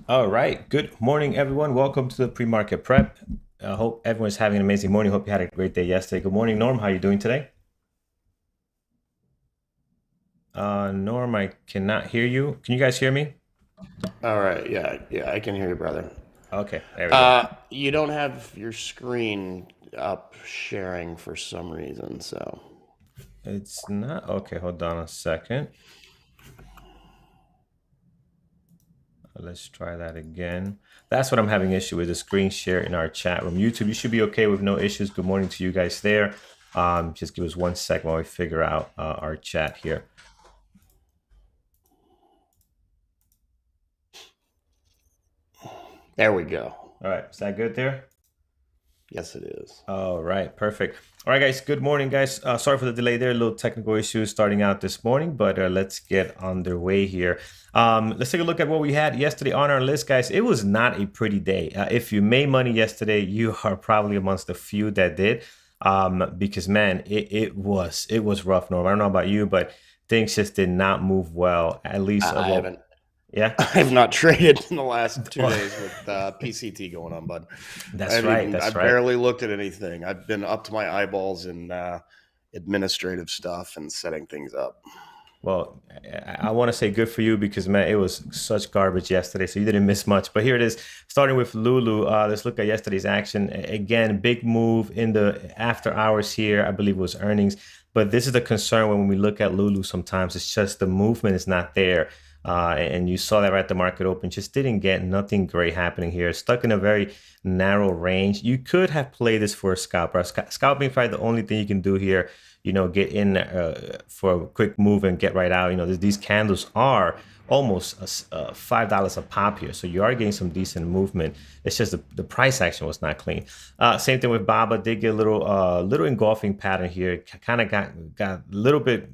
All right. Good morning, everyone. Welcome to the pre-market prep. I hope everyone's having an amazing morning. Hope you had a great day yesterday. Good morning, Norm. How are you doing today? Norm, I cannot hear you. Can you guys hear me? All right, yeah, I can hear you, brother. Okay, there we go. You don't have your screen up sharing for some reason, so It's not okay. Hold on a second. Let's try that again. That's what I'm having issue with the screen share in our chat room. YouTube, you should be okay with no issues. Good morning to you guys there. Just give us 1 second while we figure out our chat here. there we go. All right, is that good there? Yes, it is. All right, perfect. All right, guys. Good morning, guys. Sorry for the delay there. A little technical issues starting out this morning, but let's get underway here. Let's take a look at what we had yesterday on our list, guys. It was not a pretty day. If you made money yesterday, you are probably amongst the few that did. Because man, it was rough, Norm. I don't know about you, but things just did not move well. At least, I well, haven't. yeah. I have not traded in the last 2 Well, days with PCT going on, bud. I that's haven't right. even. I That's right. barely looked at anything. I've been up to my eyeballs in administrative stuff and setting things up. Well, I want to say good for you because man, it was such garbage yesterday, so you didn't miss much. But here it is, starting with Lulu. Let's look at yesterday's action. Again, big move in the after hours here. I believe it was earnings, but this is the concern when we look at Lulu. Sometimes it's just the movement is not there. And you saw that right at the market open, just didn't get nothing great happening here. Stuck in a very narrow range. You could have played this for a scalper. Scalping probably the only thing you can do here, get in for a quick move and get right out. These candles are almost $5 a pop here, so you are getting some decent movement. It's just the price action was not clean. Same thing with Baba. Did get a little engulfing pattern here. Kind of got a little bit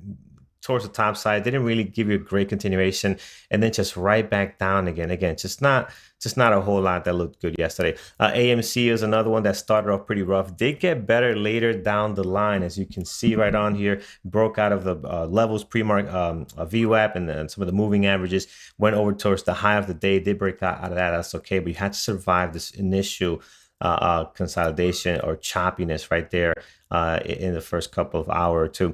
towards the top side, didn't really give you a great continuation, and then just right back down again. Just not a whole lot that looked good yesterday. AMC is another one that started off pretty rough, did get better later down the line, as you can see right on here. Broke out of the levels pre-mark VWAP and then some of the moving averages, went over towards the high of the day, did break out of that. That's okay, but you had to survive this initial consolidation or choppiness right there in the first couple of hour or two.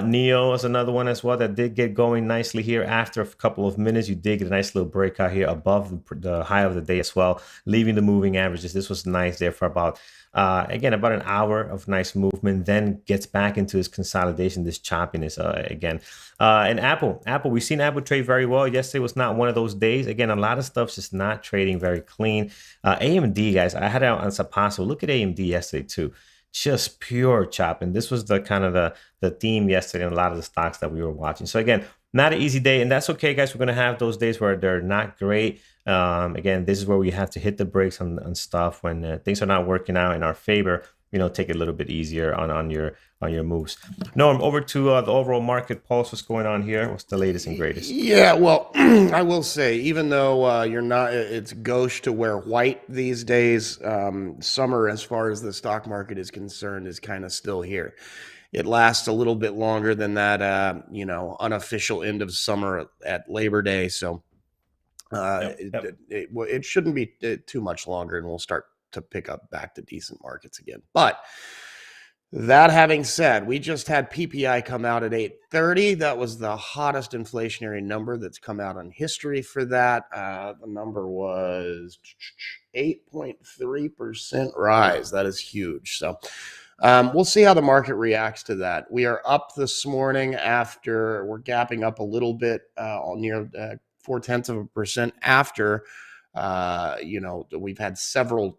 Neo is another one as well that did get going nicely here. After a couple of minutes, you did get a nice little breakout here above the high of the day as well, leaving the moving averages. This was nice there for about an hour of nice movement, then gets back into this consolidation, this choppiness again. And Apple, we've seen Apple trade very well. Yesterday was not one of those days. Again, a lot of stuff's just not trading very clean. AMD, guys, I had it on Sapasso. Look at AMD yesterday too, just pure chopping. This was the kind of the theme yesterday in a lot of the stocks that we were watching. So again, not an easy day, and that's okay, guys. We're gonna have those days where they're not great. Again, this is where we have to hit the brakes on stuff when things are not working out in our favor. Take it a little bit easier on your moves. Norm, over to the overall market pulse. What's going on here? What's the latest and greatest? Yeah, well, I will say, even though you're not, it's gauche to wear white these days. Summer, as far as the stock market is concerned, is kind of still here. It lasts a little bit longer than that, unofficial end of summer at Labor Day. So Yep, yep. it shouldn't be too much longer, and we'll start to pick up back to decent markets again. But that having said, we just had PPI come out at 830. That was the hottest inflationary number that's come out in history for that. The number was 8.3% rise. That is huge. So we'll see how the market reacts to that. We are up this morning after we're gapping up a little bit near 0.4% after, we've had several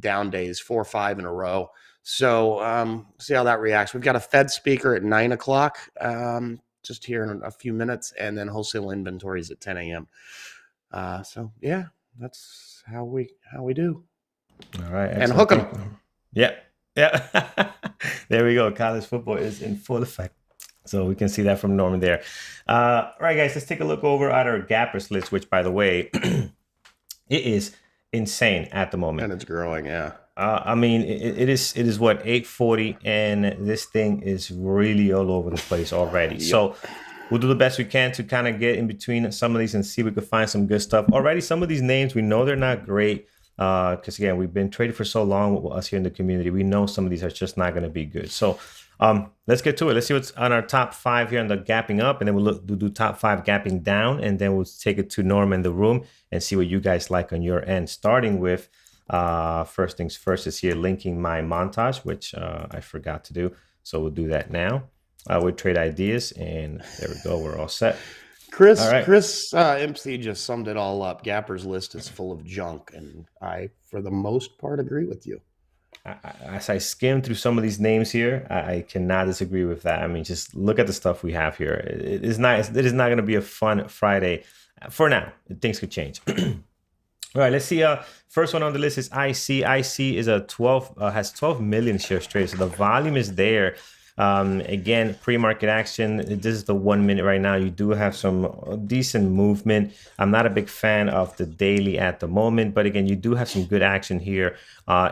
down days, 4 or 5 in a row. So see how that reacts. We've got a Fed speaker at 9 o'clock, just here in a few minutes, and then wholesale inventories at 10 a.m. So yeah, that's how we do. All right, And excellent. hook 'em. Yeah, yeah. There we go. College football is in full effect. So we can see that from Norman there. All right, guys, let's take a look over at our gappers list, which, by the way, it is insane at the moment. And it's growing, yeah. I mean, it is what, 840, and this thing is really all over the place already. Yep. So we'll do the best we can to kind of get in between some of these and see if we could find some good stuff. Already, some of these names, we know they're not great because, again, we've been trading for so long with us here in the community. We know some of these are just not going to be good. So let's get to it. Let's see what's on our top 5 here on the gapping up, and then we'll do top 5 gapping down, and then we'll take it to Norm in the room and see what you guys like on your end. Starting with first things first is here linking my montage, which I forgot to do. So we'll do that now with trade ideas, and there we go. We're all set. Chris, All right. Chris MC just summed it all up. Gapper's list is full of junk, and I, for the most part, agree with you. As I skim through some of these names here, I cannot disagree with that. I mean, just look at the stuff we have here. It is not going to be a fun Friday for now. Things could change. All right, let's see. First one on the list is IC. IC is a 12 has 12 million shares traded, so the volume is there. Again, pre-market action. This is the 1 minute right now. You do have some decent movement. I'm not a big fan of the daily at the moment, but again, you do have some good action here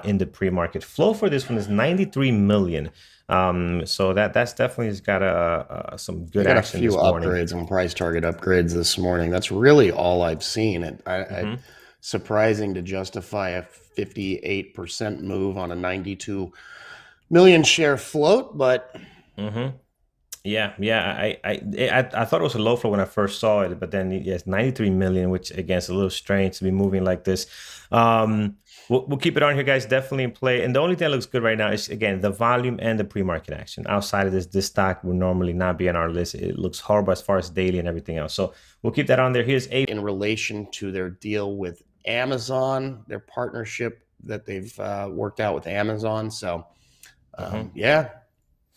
in the pre-market. Flow for this one is 93 million. So that's definitely has got some good action. A few this morning. Upgrades and price target upgrades this morning. That's really all I've seen. Surprising to justify a 58% move on a 92 million share float, but yeah, I thought it was a low flow when I first saw it, but then yes, 93 million, which again is a little strange to be moving like this. We'll keep it on here, guys. Definitely in play. And the only thing that looks good right now is, again, the volume and the pre-market action. Outside of this stock would normally not be on our list. It looks horrible as far as daily and everything else. So we'll keep that on there. Here's in relation to their deal with Amazon, their partnership that they've worked out with Amazon. So, yeah,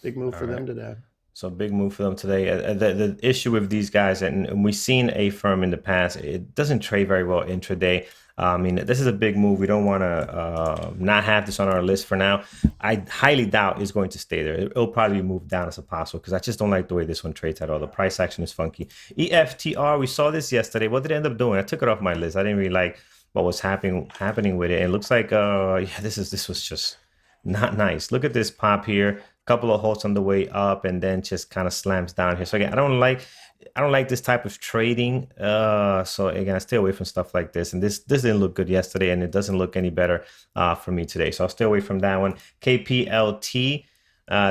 big move for them today. So big move for them today. The issue with these guys, and we've seen a firm in the past, it doesn't trade very well intraday. I mean, this is a big move. We don't want to not have this on our list for now. I highly doubt it's going to stay there. It'll probably move down as possible because I just don't like the way this one trades at all. The price action is funky. EFTR, we saw this yesterday. What did it end up doing? I took it off my list. I didn't really like what was happening with it. And it looks like, yeah, this was just not nice. Look at this pop here. Couple of halts on the way up, and then just kind of slams down here. So again, I don't like this type of trading. So again, I stay away from stuff like this. And this didn't look good yesterday, and it doesn't look any better for me today. So I'll stay away from that one. Kplt.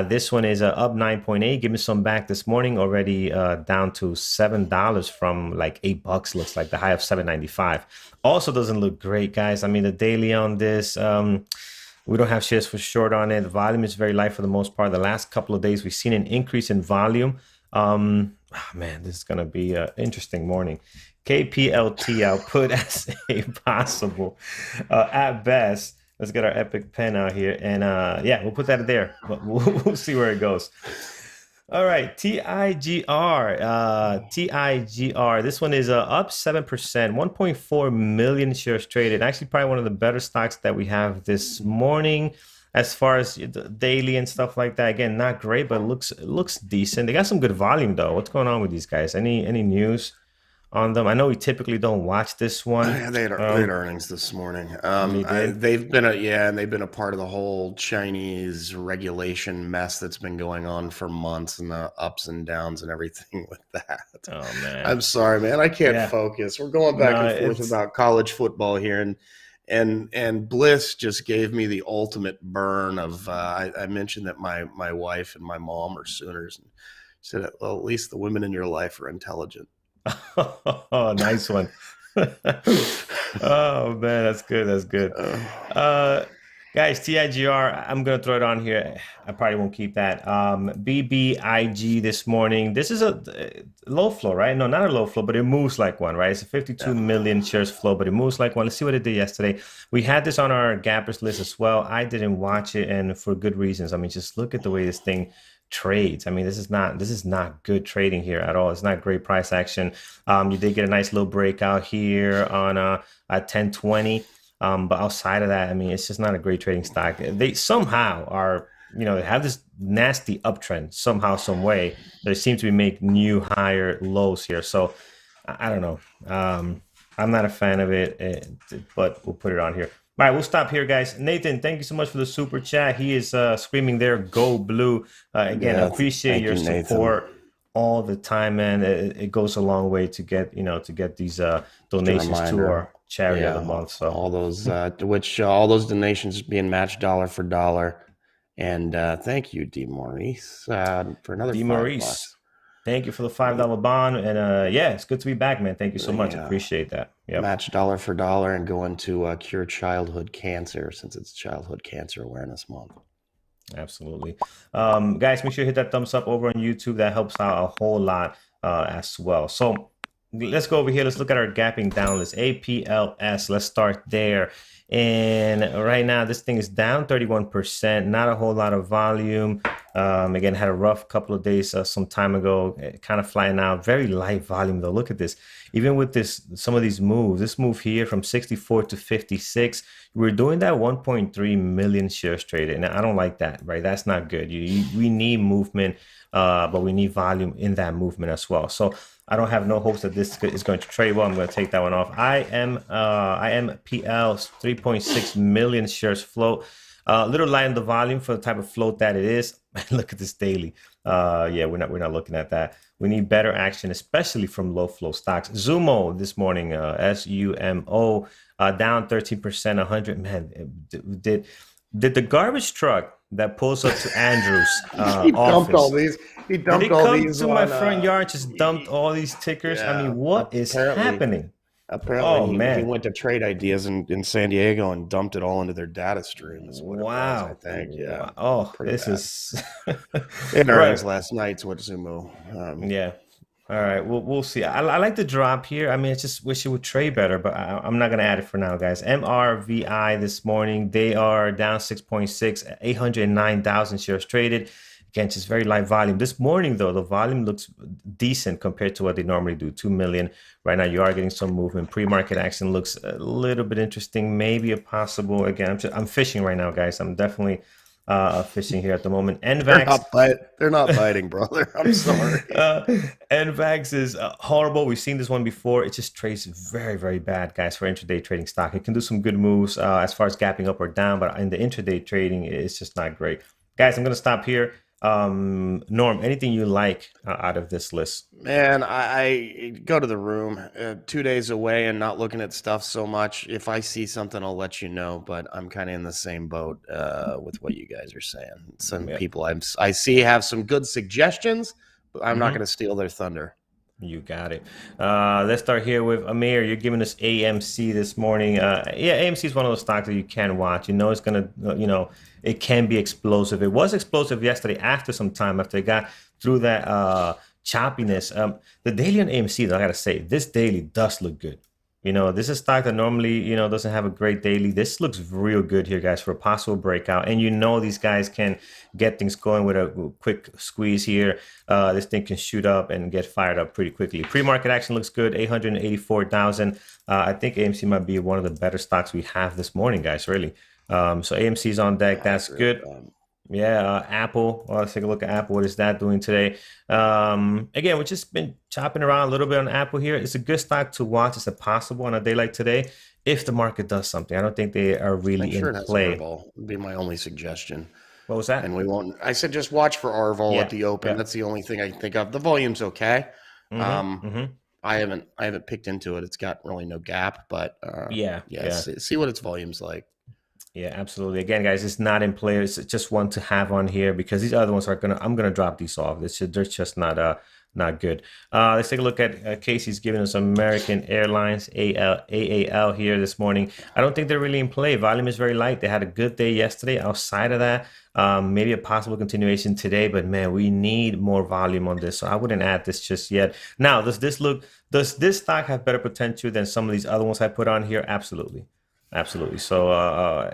This one is up 9.8. Give me some back this morning. Already down to $7 from like $8. Looks like the high of $7.95. Also doesn't look great, guys. I mean, the daily on this. We don't have shares for short on it. The volume is very light for the most part. The last couple of days, we've seen an increase in volume. Oh, man, this is going to be an interesting morning. Kplt, I'll put as a possible at best. Let's get our epic pen out here. And yeah, we'll put that there. But we'll see where it goes. All right, TIGR. This one is up 7%, 1.4 million shares traded. Actually, probably one of the better stocks that we have this morning as far as the daily and stuff like that. Again, not great, but it looks decent. They got some good volume, though. What's going on with these guys? Any news on them? I know we typically don't watch this one. Yeah, they had earnings this morning. They've been a part of the whole Chinese regulation mess that's been going on for months, and the ups and downs and everything with that. Oh man, I'm sorry, man. I can't focus. We're going back and forth about college football here, and Bliss just gave me the ultimate burn of. I mentioned that my wife and my mom are Sooners, and said, well, at least the women in your life are intelligent. Oh, nice one. Oh man, that's good. Guys, TIGR, I'm gonna throw it on here. I probably won't keep that. BBIG this morning. This is a low flow, right? No, not a low flow, but it moves like one, right? It's a 52 million shares flow, but it moves like one. Let's see what it did yesterday. We had this on our gappers list as well. I didn't watch it, and for good reasons. I mean, just look at the way this thing trades. I mean, this is not good trading here at all. It's not great price action. You did get a nice little breakout here on at 1020. But outside of that, I mean, it's just not a great trading stock. They somehow are, they have this nasty uptrend somehow, some way. They seem to be making new higher lows here. So I don't know. I'm not a fan of it, but we'll put it on here. All right, we'll stop here, guys. Nathan, thank you so much for the super chat. He is screaming there, go blue. Again, appreciate your support. all the time, man. It goes a long way to get these Just a donations to reminder. our charity of Yeah, the month. So all those donations being matched dollar for dollar. And thank you, D. Maurice, for another D Maurice, $5. thank you for the $5 bond, and yeah, it's good to be back, man. Thank you so much. Yeah, Appreciate that. Yep. match dollar for dollar and going to cure childhood cancer since it's Childhood Cancer Awareness Month. Absolutely. Guys, make sure you hit that thumbs up over on YouTube. That helps out a whole lot as well. So let's go over here. Let's look at our gapping down list. APLS. Let's start there. And right now, this thing is down 31%. Not a whole lot of volume. Again, had a rough couple of days some time ago. Kind of flying out. Very light volume, though. Look at this. Even with some of these moves, this move here from 64 to 56, we're doing that 1.3 million shares traded. And I don't like that, right? That's not good. We need movement, but we need volume in that movement as well. So I don't have no hopes that this is going to trade well. I'm going to take that one off. IMPL 3.6 million shares float. A little light in the volume for the type of float that it is. Look at this daily. Yeah, we're not looking at that. We need better action, especially from low flow stocks. Zumo this morning, SUMO, down 13%, 100. Man, did the garbage truck that pulls up to Andrew's He dumped all office? these. He Did dumped it all come these to my on. front yard, just dumped all these tickers? I Yeah, mean, what is happening? apparently Oh he man. went to Trade Ideas in San Diego and dumped it all into their data stream. Is what it was, I Wow. think. Yeah, Oh, pretty this bad. is They had right. earnings last night. What Zumo. Yeah. All right. We'll see. I like the drop here. I mean, I just wish it would trade better, but I'm not gonna add it for now, guys. MRVI this morning, they are down 6.6, 809,000 shares traded. Again, just very light volume. This morning, though, the volume looks decent compared to what they normally do. 2 million. Right now, you are getting some movement. Pre-market action looks a little bit interesting. Maybe a possible. Again, I'm fishing right now, guys. I'm definitely fishing here at the moment. NVAX. They're not biting, brother. I'm sorry. NVAX is horrible. We've seen this one before. It just trades very, very bad, guys, for intraday trading stock. It can do some good moves as far as gapping up or down, but in the intraday trading, it's just not great. Guys, I'm going to stop here. Norm, anything you like out of this list? Man, I go to the room 2 days away and not looking at stuff so much. If I see something, I'll let you know. But I'm kind of in the same boat with what you guys are saying. Some Yep. people I see have some good suggestions, but I'm not Mhm. going to steal their thunder. You got it. Let's start here with Amir. You're giving us AMC this morning. Yeah, AMC is one of those stocks that you can watch. You know, it's gonna, it can be explosive. It was explosive yesterday after some time after it got through that choppiness. The daily on AMC, though, I gotta say, this daily does look good. This is a stock that normally, doesn't have a great daily. This looks real good here, guys, for a possible breakout. And these guys can get things going with a quick squeeze here. This thing can shoot up and get fired up pretty quickly. Pre-market action looks good, 884,000. I think AMC might be one of the better stocks we have this morning, guys, really. So AMC is on deck. That's good. Yeah, Apple. Well, let's take a look at Apple. What is that doing today? Again, we've just been chopping around a little bit on Apple here. It's a good stock to watch. It's a possible on a day like today if the market does something. I don't think they are really Make sure in it has play. Arval. Would be my only suggestion. What was that? And we won't. I said just watch for Arval Yeah, at the open. yeah. That's the only thing I can think of. The volume's okay. Mm-hmm. Mm-hmm. I haven't picked into it. It's got really no gap, but Yeah, yeah. yeah. See what its volume's like. Yeah, absolutely. Again, guys, it's not in play. It's just one to have on here because these other ones I'm gonna drop these off. They're just not good. Let's take a look at Casey's giving us American Airlines AAL here this morning. I don't think they're really in play. Volume is very light. They had a good day yesterday. Outside of that, maybe a possible continuation today, but man, we need more volume on this. So I wouldn't add this just yet. Now, does this stock have better potential than some of these other ones I put on here? Absolutely. Absolutely. So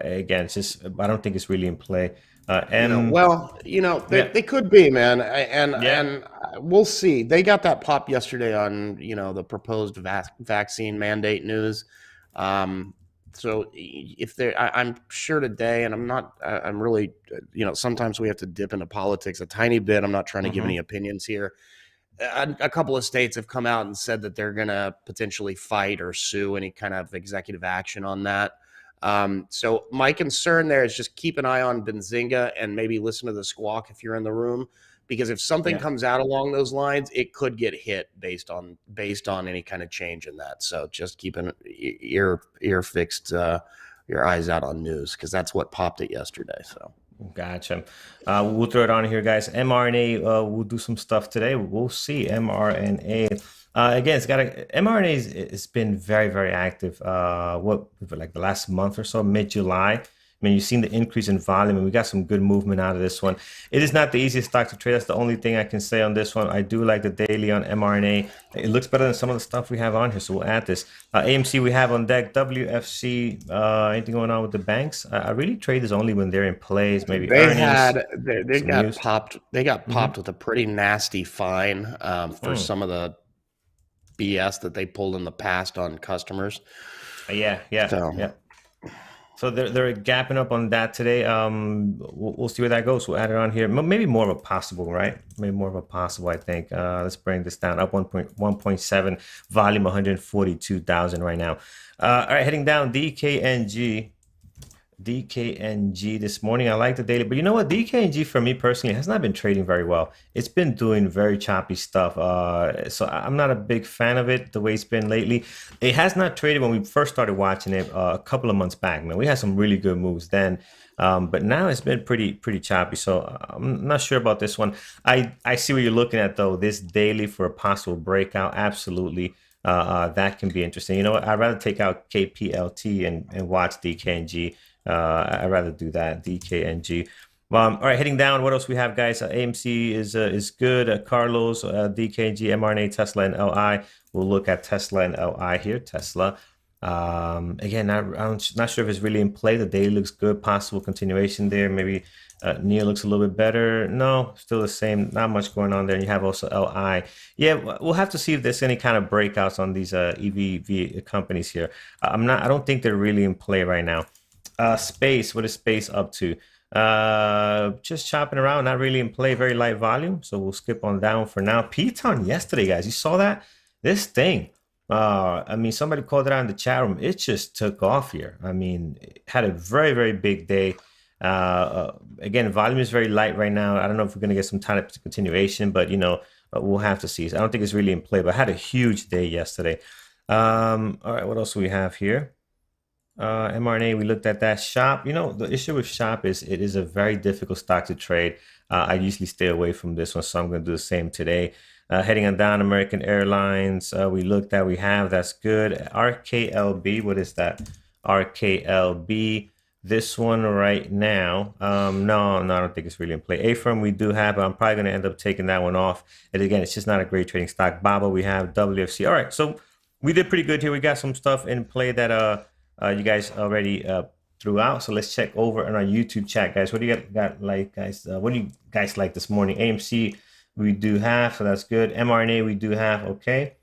again, it's just I don't think it's really in play. Yeah, They could be, man, yeah. and we'll see. They got that pop yesterday on the proposed vaccine mandate news. So if I'm sure today, and I'm really, sometimes we have to dip into politics a tiny bit. I'm not trying to give any Mm-hmm. opinions here. A couple of states have come out and said that they're going to potentially fight or sue any kind of executive action on that. So my concern there is just keep an eye on Benzinga and maybe listen to the squawk if you're in the room, because if something Yeah. comes out along those lines, it could get hit based on any kind of change in that. So just keep an ear fixed, your eyes out on news, because that's what popped it yesterday. So Gotcha. We'll throw it on here, guys. mRNA, we'll do some stuff today. We'll see mRNA. Again, mRNA it's been very, very active. For like the last month or so, mid-July. I mean, you've seen the increase in volume, and we got some good movement out of this one. It is not the easiest stock to trade. That's the only thing I can say on this one. I do like the daily on mRNA. It looks better than some of the stuff we have on here, so we'll add this. AMC we have on deck. WFC. Anything going on with the banks? I really trade this only when they're in plays, maybe they earnings. got News. popped. They got popped with a pretty nasty fine for some of the BS that they pulled in the past on customers. Yeah. So, Yeah. So they're gapping up on that today. We'll see where that goes. We'll add it on here. Maybe more of a possible, right? Maybe more of a possible, I think. Let's bring this down. Up 1.7, volume 142,000 right now. All right, heading down, DKNG this morning. I like the daily, but you know what? DKNG for me personally has not been trading very well. It's been doing very choppy stuff. So I'm not a big fan of it the way it's been lately. It has not traded when we first started watching it a couple of months back, man. We had some really good moves then. But now it's been pretty choppy. So I'm not sure about this one. I see what you're looking at though. This daily for a possible breakout. Absolutely. That can be interesting. You know what? I'd rather take out Kplt and watch DKNG. I'd rather do that. DKNG. All right, heading down. What else we have, guys? AMC is good. Carlos, DKNG, mRNA, Tesla, and LI. We'll look at Tesla and LI here. Tesla. Again, I'm not sure if it's really in play. The day looks good. Possible continuation there. Maybe NEO looks a little bit better. No, still the same. Not much going on there. And you have also LI. Yeah, we'll have to see if there's any kind of breakouts on these EV companies here. I don't think they're really in play right now. Space, what is Space up to? Just chopping around, not really in play, very light volume. So we'll skip on down for now. Piton yesterday, guys, you saw that? This thing, I mean, somebody called it out in the chat room. It just took off here. I mean, it had a very, very big day. Again, volume is very light right now. I don't know if we're going to get some time of continuation, but we'll have to see. So I don't think it's really in play, but had a huge day yesterday. All right, what else do we have here? mRNA, we looked at that. Shop, the issue with Shop is it is a very difficult stock to trade. I usually stay away from this one, so I'm going to do the same today. Heading on down, American Airlines, we looked at, we have, that's good. RKLB, what is that? RKLB, this one right now. No, I don't think it's really in play. A-Firm, we do have, but I'm probably going to end up taking that one off. And again, it's just not a great trading stock. BABA, we have. WFC. All right, so we did pretty good here. We got some stuff in play that you guys already threw out. So let's check over on our YouTube chat, guys. What do you got like, guys? What do you guys like this morning? AMC, we do have, so that's good. mRNA, we do have. Okay.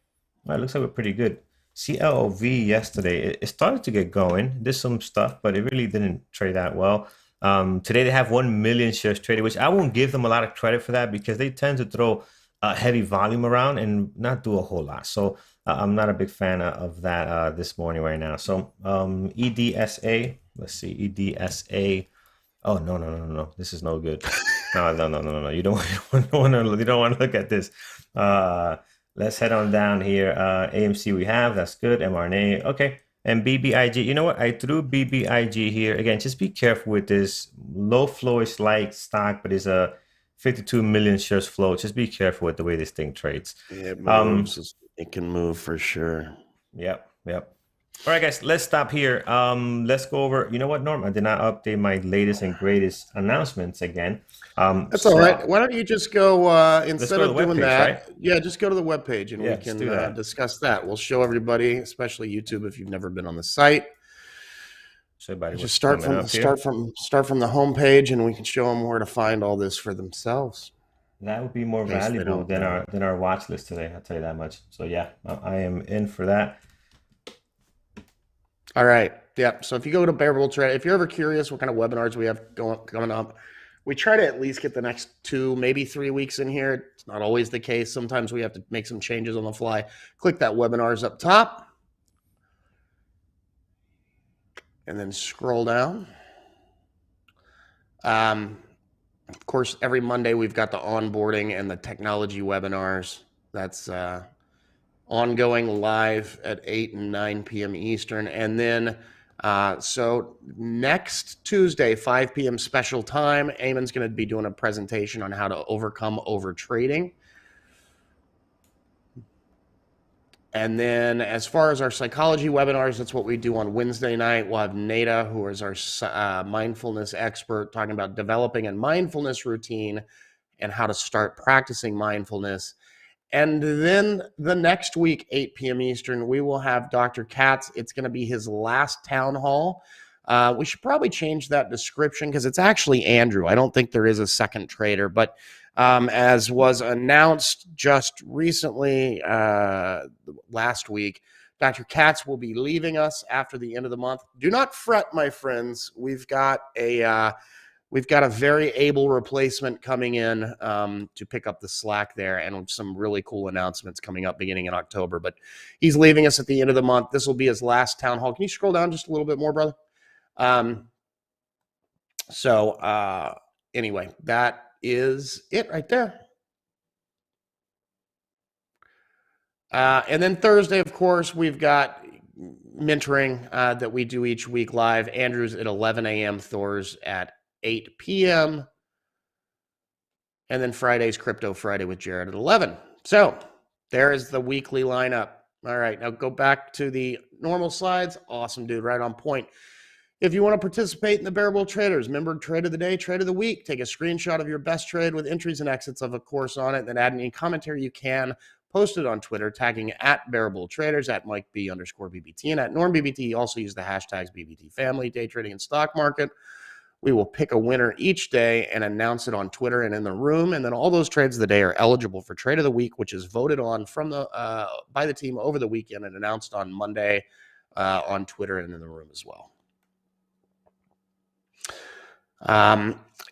All right, looks like we're pretty good. CLOV yesterday, it started to get going. Did some stuff, but it really didn't trade that well. Today they have 1 million shares traded, which I won't give them a lot of credit for that because they tend to throw heavy volume around and not do a whole lot. So I'm not a big fan of that this morning right now. So EDSA, let's see, EDSA. Oh, no. This is no good. No. You don't want to look at this. Let's head on down here. AMC we have, that's good. mRNA, okay. And BBIG, you know what? I threw BBIG here. Again, just be careful with this. Low flow is like stock, but it's a 52 million shares flow. Just be careful with the way this thing trades. It moves. It can move for sure. Yep. All right, guys, let's stop here. Let's go over. You know what, Norm? I did not update my latest and greatest announcements again. That's all right. Why don't you just go instead of doing that? Right? Yeah, just go to the webpage and we can discuss that. We'll show everybody, especially YouTube, if you've never been on the site. So just start from the homepage, and we can show them where to find all this for themselves. That would be more valuable than our watch list today. I'll tell you that much. So yeah, I am in for that. All right. Yeah. So if you go to Bearable Trade, if you're ever curious what kind of webinars we have coming up, we try to at least get the next 2, maybe 3 weeks in here. It's not always the case. Sometimes we have to make some changes on the fly. Click that webinars up top. And then scroll down. Of course, every Monday we've got the onboarding and the technology webinars. That's ongoing live at 8 and 9 p.m. Eastern. And then, so next Tuesday, 5 p.m. special time, Eamon's going to be doing a presentation on how to overcome overtrading. And then as far as our psychology webinars, that's what we do on Wednesday night. We'll have Nada, who is our mindfulness expert, talking about developing a mindfulness routine and how to start practicing mindfulness. And then the next week, 8 p.m. Eastern, we will have Dr. Katz. It's going to be his last town hall. We should probably change that description because it's actually Andrew. I don't think there is a second trader, but as was announced just recently last week, Dr. Katz will be leaving us after the end of the month. Do not fret, my friends. We've got a very able replacement coming in to pick up the slack there, and some really cool announcements coming up beginning in October. But he's leaving us at the end of the month. This will be his last town hall. Can you scroll down just a little bit more, brother? Anyway, that is it right there. And then Thursday, of course, we've got mentoring that we do each week live. Andrew's at 11 a.m., Thor's at 8 p.m. And then Friday's Crypto Friday with Jared at 11. So there is the weekly lineup. All right, now go back to the normal slides. Awesome, dude, right on point. If you want to participate in the Bearable Traders, member trade of the day, trade of the week, take a screenshot of your best trade with entries and exits of a course on it, then add any commentary you can, post it on Twitter, tagging at Bearable Traders, at MikeB_BBT, and at NormBBT. Also use the hashtags BBT family, day trading, and stock market. We will pick a winner each day and announce it on Twitter and in the room. And then all those trades of the day are eligible for trade of the week, which is voted on from by the team over the weekend and announced on Monday on Twitter and in the room as well.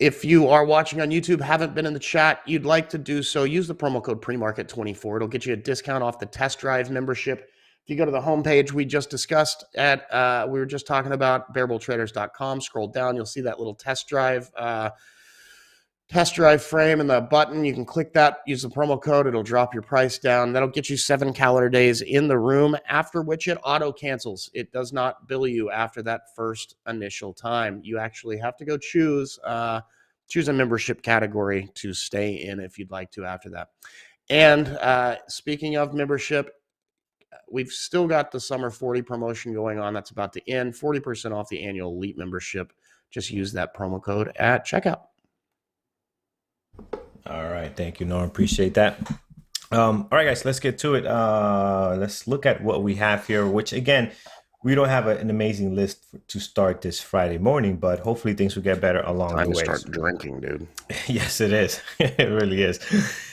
If you are watching on YouTube, haven't been in the chat, you'd like to do so, use the promo code PREMARKET24. It'll get you a discount off the test drive membership. If you go to the homepage we just discussed we were just talking about bearabletraders.com, scroll down, you'll see that little test drive frame and the button. You can click that, use the promo code, it'll drop your price down. That'll get you 7 calendar days in the room, after which it auto cancels. It does not bill you after that first initial time. You actually have to go choose a membership category to stay in if you'd like to after that. And speaking of membership, we've still got the Summer 40 promotion going on. That's about to end. 40% off the annual Elite membership. Just use that promo code at checkout. All right. Thank you, Norm. Appreciate that. All right, guys, let's get to it. Let's look at what we have here, which, again, we don't have an amazing list to start this Friday morning, but hopefully things will get better along the way. Time to start drinking, dude. Yes, it is. It really is.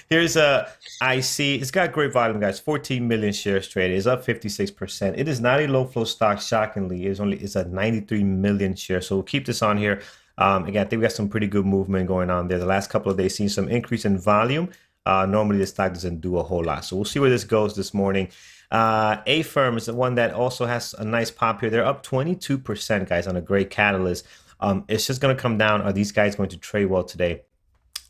Here's IC. It's got great volume, guys. 14 million shares traded. It's up 56%. It is not a low flow stock, shockingly. It's a 93 million shares. So we'll keep this on here. Again, I think we got some pretty good movement going on there. The last couple of days, seen some increase in volume. Normally, the stock doesn't do a whole lot. So we'll see where this goes this morning. A-Firm is the one that also has a nice pop here. They're up 22%, guys, on a great catalyst. It's just going to come down. Are these guys going to trade well today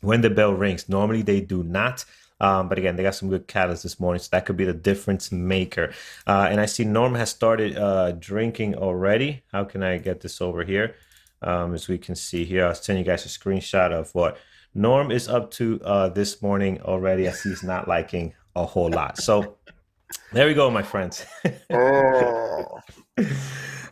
when the bell rings? Normally, they do not. But again, they got some good catalysts this morning, so that could be the difference maker. And I see Norm has started drinking already. How can I get this over here? As we can see here, I'll send you guys a screenshot of what Norm is up to this morning already. I see he's not liking a whole lot. So there we go, my friends. Oh.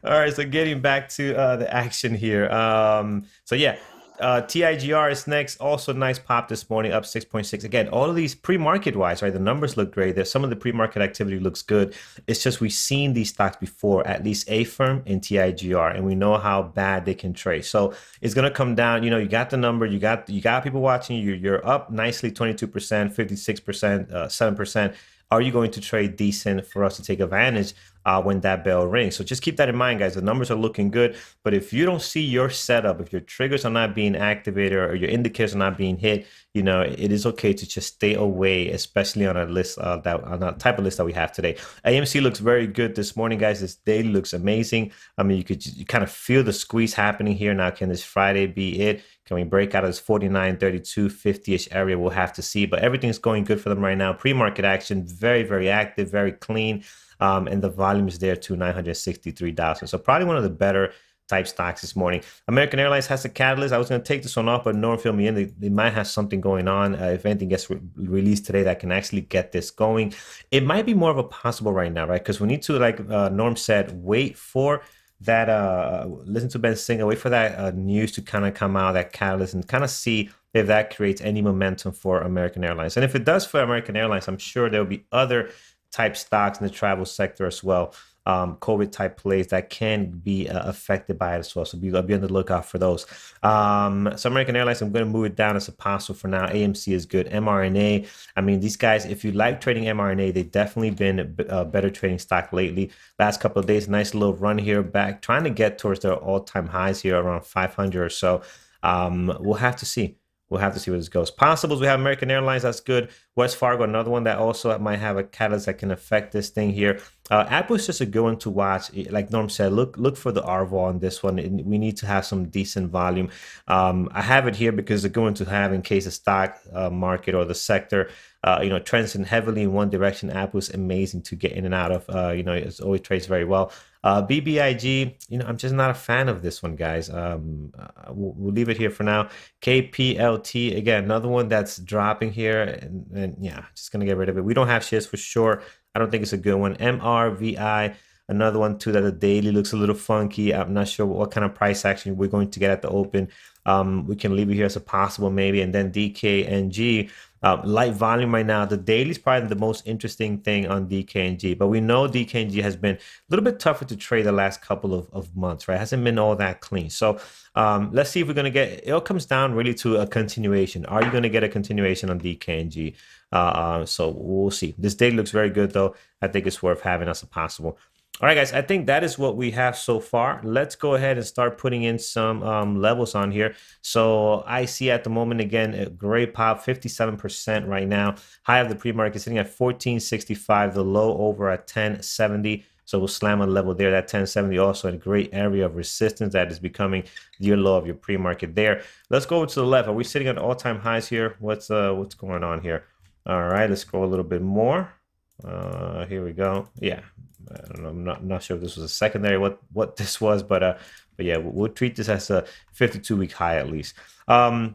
All right, so getting back to the action here. So yeah, TIGR is next. Also nice pop this morning, up 6.6. Again, all of these pre-market wise, right? The numbers look great. There's some of the pre-market activity looks good. It's just we've seen these stocks before, at least A-Firm and TIGR, and we know how bad they can trade. So it's gonna come down. You know, you got the number, you got people watching you. You're up nicely, 22%, 56%, 7%. Are you going to trade decent for us to take advantage when that bell rings? So just keep that in mind, guys. The numbers are looking good, but if you don't see your setup, if your triggers are not being activated or your indicators are not being hit, you know, it is okay to just stay away, especially on a list on a type of list that we have today. AMC looks very good this morning, guys. This daily looks amazing. I mean, you kind of feel the squeeze happening here. Now, can this Friday be it? Can we break out of this 49.32, 50-ish area? We'll have to see. But everything's going good for them right now. Pre-market action, very, very active, very clean. And the volume is there to 963,000. So probably one of the better type stocks this morning. American Airlines has a catalyst. I was going to take this one off, but Norm filled me in. They might have something going on. If anything gets released today that can actually get this going, it might be more of a possible right now, right? Because we need to, like Norm said, wait for that, listen to Ben Singer, wait for that news to kind of come out, that catalyst, and kind of see if that creates any momentum for American Airlines. And if it does for American Airlines, I'm sure there will be other type stocks in the travel sector as well. COVID type plays that can be affected by it as well. So I'll be on the lookout for those. So American Airlines, I'm going to move it down as a possible for now. AMC is good. mRNA, I mean, these guys, if you like trading mRNA, they've definitely been a better trading stock lately. Last couple of days, nice little run here back, trying to get towards their all-time highs here around 500 or so. We'll have to see. We'll have to see where this goes. Possibles, we have American Airlines. That's good. West Fargo, another one that also might have a catalyst that can affect this thing here. Apple is just a good one to watch. Like Norm said, look for the RVO on this one. We need to have some decent volume. I have it here because they're going to have, in case the stock market or the sector trends in heavily in one direction. Apple is amazing to get in and out of. It always trades very well. BBIG, I'm just not a fan of this one, guys. We'll leave it here for now. Kplt, again, another one that's dropping here, and yeah, just gonna get rid of it. We don't have shares for sure. I don't think it's a good one. MRVI, another one too that the daily looks a little funky. I'm not sure what kind of price action we're going to get at the open. We can leave it here as a possible maybe. And then DKNG, light volume right now. The daily is probably the most interesting thing on DKNG, but we know DKNG has been a little bit tougher to trade the last couple of months, right? Hasn't been all that clean. So let's see if we're going to get, it all comes down really to a continuation. Are you going to get a continuation on DKNG? So we'll see. This daily looks very good though. I think it's worth having as a possible. All right, guys, I think that is what we have so far. Let's go ahead and start putting in some levels on here. So I see at the moment, again, a great pop, 57% right now. High of the pre-market sitting at 1465, the low over at 1070. So we'll slam a level there. That 1070 also in a great area of resistance that is becoming your low of your pre-market there. Let's go over to the left. Are we sitting at all-time highs here? What's going on here? All right, let's go a little bit more. Here we go. Yeah. I don't know. I'm not sure if this was a secondary what this was, but yeah, we'll treat this as a 52-week high at least. Below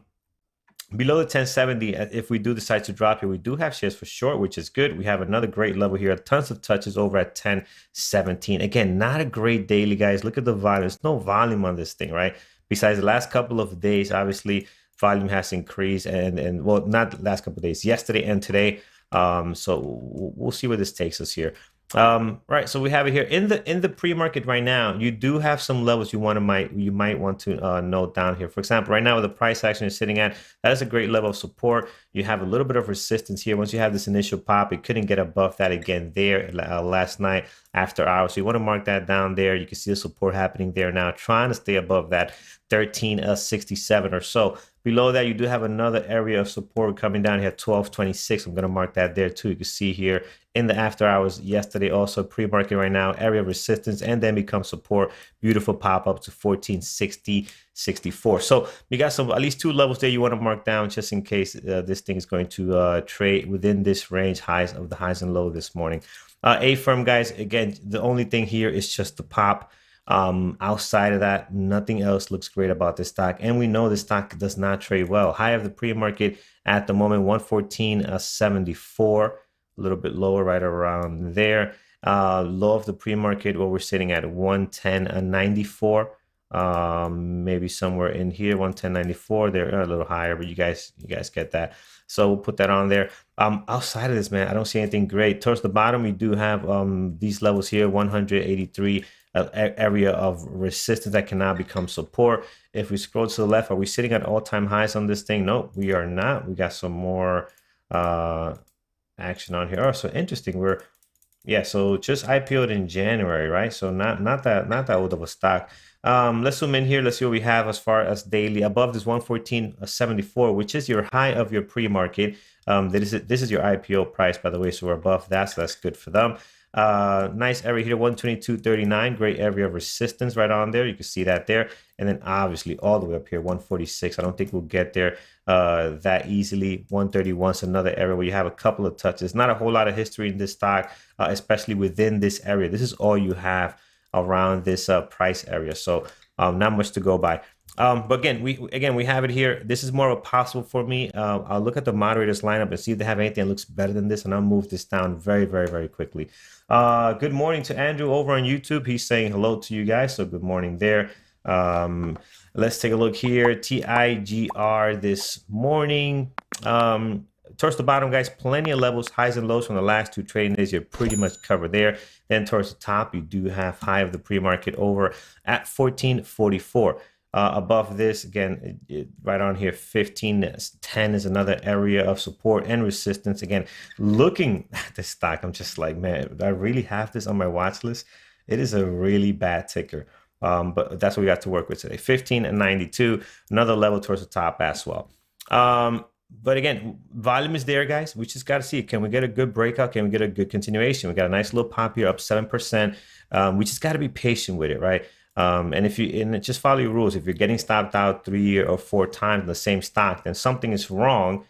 the 1070, if we do decide to drop here, we do have shares for short, which is good. We have another great level here. Tons of touches over at 1017. Again, not a great daily, guys. Look at the volume. There's no volume on this thing, right? Besides the last couple of days, obviously volume has increased, and well, not the last couple of days, yesterday and today. So we'll see where this takes us here. Right, so we have it here in the pre-market right now. You do have some levels you might want to note down here. For example, right now with the price action is sitting at, that is a great level of support. You have a little bit of resistance here. Once you have this initial pop, it couldn't get above that again there last night after hours. So you want to mark that down there. You can see the support happening there now, trying to stay above that 1367 or so. Below that, you do have another area of support coming down here, 1226. I'm going to mark that there too. You can see here in the after hours yesterday, also pre-market right now, area of resistance, and then become support. Beautiful pop up to 1460, 64. So you got some, at least two levels there you want to mark down just in case this thing is going to trade within this range highs of the highs and low this morning. A-firm, guys, again, the only thing here is just the pop. Outside of that, nothing else looks great about this stock, and we know this stock does not trade well. High of the pre-market at the moment, 114.74, a little bit lower right around there. Low of the pre-market, well, we're sitting at 110.94, maybe somewhere in here, 110.94. They're a little higher, but you guys get that. So we'll put that on there. Outside of this, man, I don't see anything great. Towards the bottom, we do have these levels here, 183 area of resistance that can now become support. If we scroll to the left, are we sitting at all-time highs on this thing? Nope, we are not. We got some more action on here. Oh, so interesting. So just IPO'd in January, right? So not that old of a stock. Let's zoom in here. Let's see what we have as far as daily above this 114.74, which is your high of your pre-market. This is your IPO price, by the way. So we're above that, so that's good for them. Nice area here, 122.39, great area of resistance right on there. You can see that there. And then obviously all the way up here, 146. I don't think we'll get there that easily. 131 is another area where you have a couple of touches. Not a whole lot of history in this stock, especially within this area. This is all you have around this price area. So not much to go by. But again, we have it here. This is more of a possible for me. I'll look at the moderators lineup and see if they have anything that looks better than this, and I'll move this down very, very, very quickly. Good morning to Andrew over on YouTube. He's saying hello to you guys, so good morning there. Let's take a look here. TIGR this morning. Towards the bottom, guys, plenty of levels, highs and lows from the last 2 trading days. You're pretty much covered there. Then towards the top, you do have high of the pre-market over at 1444. Above this, again, right on here, 1510 is another area of support and resistance. Again, looking at this stock, I'm just like, man, do I really have this on my watch list? It is a really bad ticker. But that's what we got to work with today. 1592, another level towards the top as well. But again, volume is there, guys. We just got to see it. Can we get a good breakout? Can we get a good continuation? We got a nice little pop here, up 7%. We just got to be patient with it, right? And just follow your rules. If you're getting stopped out 3 or 4 times in the same stock, then something is wrong.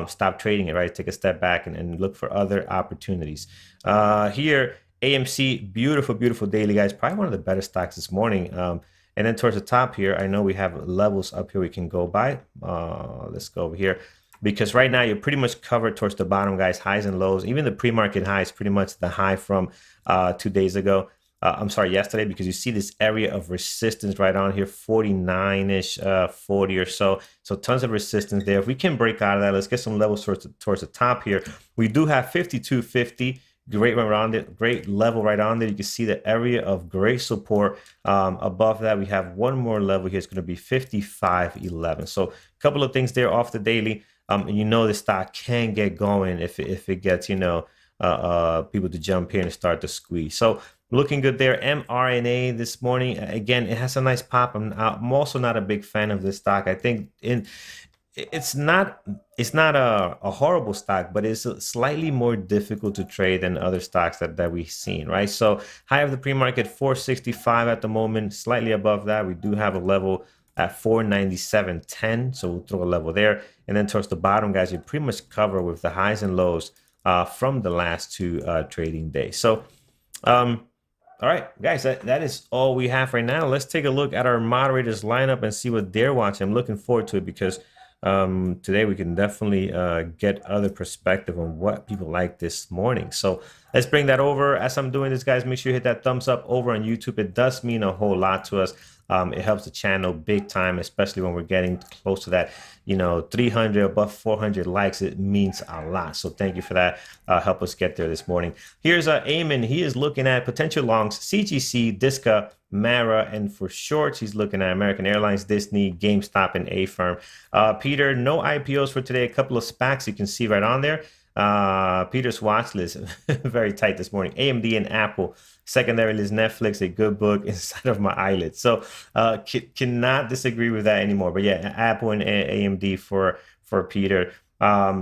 Stop trading it, right? Take a step back and look for other opportunities. Here, AMC, beautiful, beautiful daily, guys. Probably one of the better stocks this morning. And then towards the top here, I know we have levels up here we can go by. Let's go over here. Because right now you're pretty much covered towards the bottom, guys, highs and lows. Even the pre-market high is pretty much the high from 2 days ago. I'm sorry, yesterday, because you see this area of resistance right on here, 49-ish, 40 or so. So tons of resistance there. If we can break out of that, let's get some levels towards the top here. We do have 52.50. Great right around it, great level right on there. You can see the area of great support. Above that, we have one more level here. It's going to be 55.11. So a couple of things there off the daily. And you know the stock can get going if it gets, people to jump in and start to squeeze. So looking good there. mRNA this morning, again, it has a nice pop. I'm also not a big fan of this stock. I think it's not a horrible stock, but it's slightly more difficult to trade than other stocks that we've seen, right? So high of the pre-market, 465 at the moment, slightly above that. We do have a level at 497.10, so we'll throw a level there. And then towards the bottom, guys, you pretty much cover with the highs and lows from the last 2 trading days. So all right, guys, that is all we have right now. Let's take a look at our moderators lineup and see what they're watching. I'm looking forward to it because today we can definitely get other perspective on what people like this morning. So let's bring that over. As I'm doing this, guys, make sure you hit that thumbs up over on YouTube. It does mean a whole lot to us. It helps the channel big time, especially when we're getting close to that, 300, above 400 likes. It means a lot. So thank you for that. Help us get there this morning. Here's Eamon. He is looking at potential longs, CGC, Disca, Mara, and for shorts, he's looking at American Airlines, Disney, GameStop, and A-Firm. Peter, no IPOs for today. A couple of SPACs you can see right on there. Peter's watch list, very tight this morning. AMD and Apple. Secondary list, Netflix, a good book inside of my eyelid. So cannot disagree with that anymore. But yeah, Apple and AMD for Peter.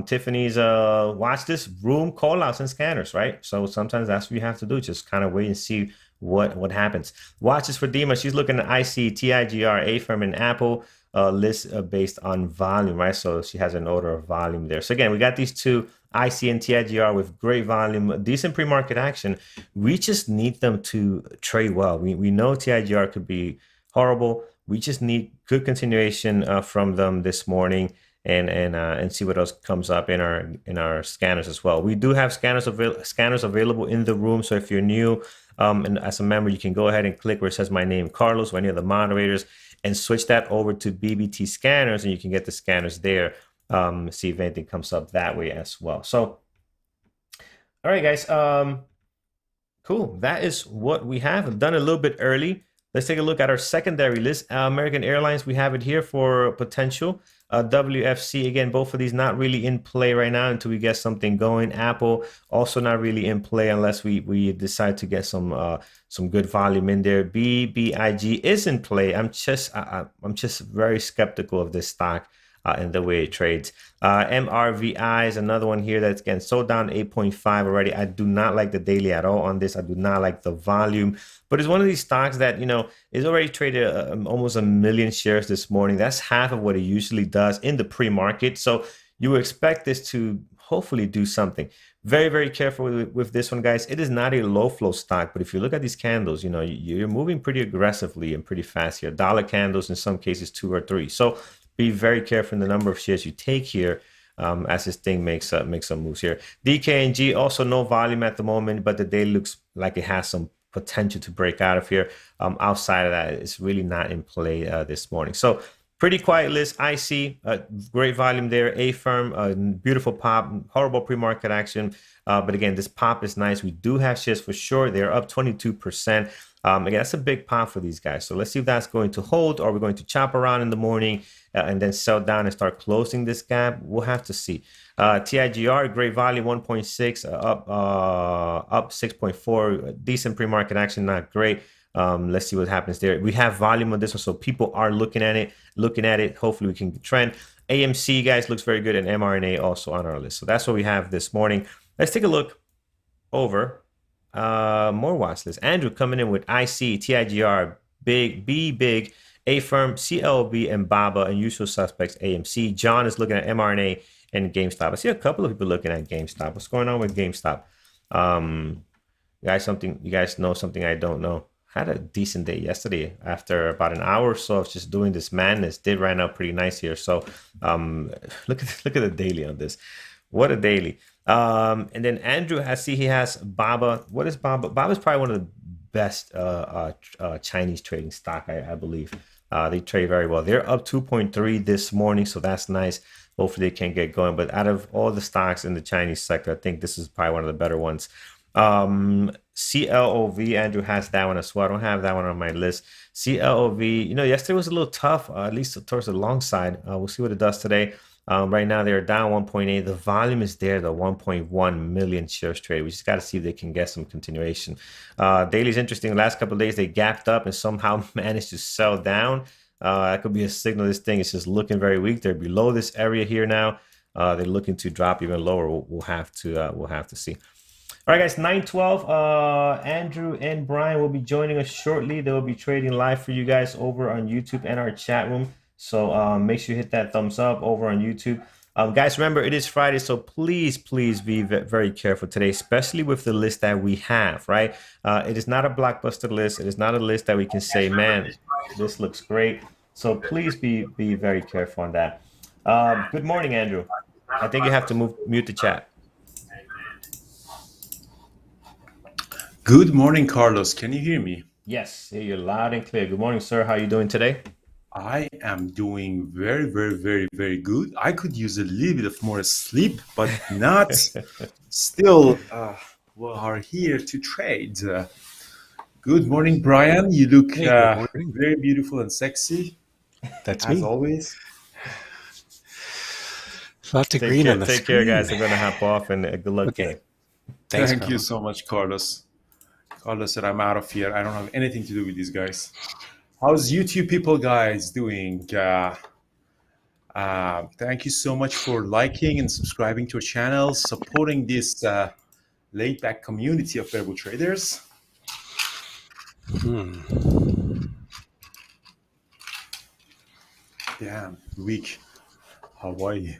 Tiffany's watch list, room callouts and scanners, right? So sometimes that's what you have to do. Just kind of wait and see what happens. Watches for Dima. She's looking at IC, TIGR, A-Firm, and Apple. List based on volume, right? So she has an order of volume there. So again, we got these 2, IC and TIGR, with great volume, decent pre-market action. We just need them to trade well. We know TIGR could be horrible. We just need good continuation from them this morning, and see what else comes up in our scanners as well. We do have scanners available in the room. So if you're new and as a member, you can go ahead and click where it says my name, Carlos, or any of the moderators, and switch that over to BBT scanners, and you can get the scanners there. See if anything comes up that way as well. So, all right, guys. Cool. That is what we have. I've done it a little bit early. Let's take a look at our secondary list. American Airlines, we have it here for potential. WFC, again, both of these not really in play right now until we get something going. Apple also not really in play unless we decide to get some good volume in there. BBIG is in play. I'm just very skeptical of this stock. in the way it trades. MRVI is another one here that's again sold down 8.5 already. I do not like the daily at all on this. I do not like the volume, but it's one of these stocks that, is already traded almost 1 million shares this morning. That's half of what it usually does in the pre-market. So you expect this to hopefully do something. Very, very careful with this one, guys. It is not a low flow stock, but if you look at these candles, you're moving pretty aggressively and pretty fast here. Dollar candles, in some cases 2 or 3. So be very careful in the number of shares you take here as this thing makes some moves here. Dkng, also no volume at the moment, but the day looks like it has some potential to break out of here. Outside of that, it's really not in play this morning. So pretty quiet list. IC, great volume there. A firm, beautiful pop, horrible pre-market action. But again, this pop is nice. We do have shares for sure. They're up 22%. Again, that's a big pop for these guys. So let's see if that's going to hold, or we're going to chop around in the morning and then sell down and start closing this gap. We'll have to see. TIGR, great volume, 1.6, up 6.4. Decent pre-market action, not great. Let's see what happens there. We have volume on this one, so people are looking at it. Hopefully we can get trend. AMC, guys, looks very good, and mRNA also on our list. So that's what we have this morning. Let's take a look over more watch list. Andrew coming in with IC, TIGR, big, A firm, CLB, and BABA, and usual suspects AMC. John is looking at mRNA and GameStop. I see a couple of people looking at GameStop. What's going on with GameStop? You guys know something I don't know. Had a decent day yesterday after about an hour or so of just doing this madness. Did ran out pretty nice here. So look at the daily on this. What a daily. And then Andrew, I see he has BABA. What is BABA? BABA is probably one of the best Chinese trading stock, I believe. They trade very well. They're up 2.3 this morning, so that's nice. Hopefully they can get going. But out of all the stocks in the Chinese sector, I think this is probably one of the better ones. CLOV, Andrew has that one as well. I don't have that one on my list. CLOV, yesterday was a little tough, at least towards the long side. We'll see what it does today. Right now they're down 1.8. The volume is there, the 1.1 million shares trade. We just got to see if they can get some continuation. Daily is interesting. The last couple of days they gapped up and somehow managed to sell down. That could be a signal this thing is just looking very weak. They're below this area here now. They're looking to drop even lower. We'll have to see. All right, guys, 9:12. Andrew and Brian will be joining us shortly. They will be trading live for you guys over on YouTube and our chat room. So make sure you hit that thumbs up over on YouTube. Guys, remember, it is Friday, so please be very careful today, especially with the list that we have, right? It is not a blockbuster list. It is not a list that we can say, man, this looks great. So please be very careful on that. Good morning, Andrew. I think you have to mute the chat. Good morning, Carlos. Can you hear me? Yes, hear you loud and clear. Good morning, sir. How are you doing today? I am doing very, very, very, very good. I could use a little bit of more sleep, but not. Still, we are here to trade. Good morning, Brian. You look very beautiful and sexy. That's as me. always. Lots of green on the Take screen. care, guys. I'm going to hop off, and good luck today. Thanks, Thank you Carlos. so much, Carlos. Carlos said, I'm out of here. I don't have anything to do with these guys. How's YouTube people, guys, doing? Thank you so much for liking and subscribing to our channel, supporting this laid-back community of variable traders. Damn, weak. Hawaii.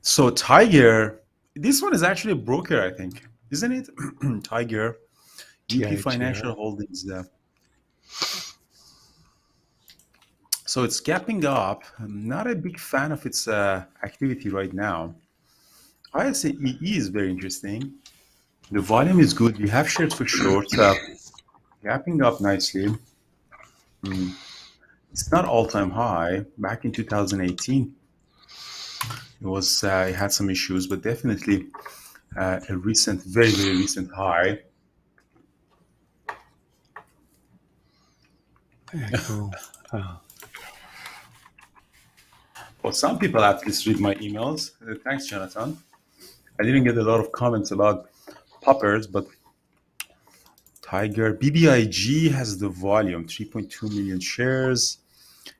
So Tiger, this one is actually a broker, I think, isn't it? Tiger, UP Financial Holdings. So it's gapping up. I'm not a big fan of its activity right now. I say EE is very interesting. The volume is good. We have shares for short, gapping up nicely. It's not all-time high. Back in 2018, it had some issues, but definitely a recent, very, very recent high. Cool. Well, some people at least read my emails. Thanks, Jonathan. I didn't get a lot of comments about poppers, but Tiger. BBIG has the volume, 3.2 million shares.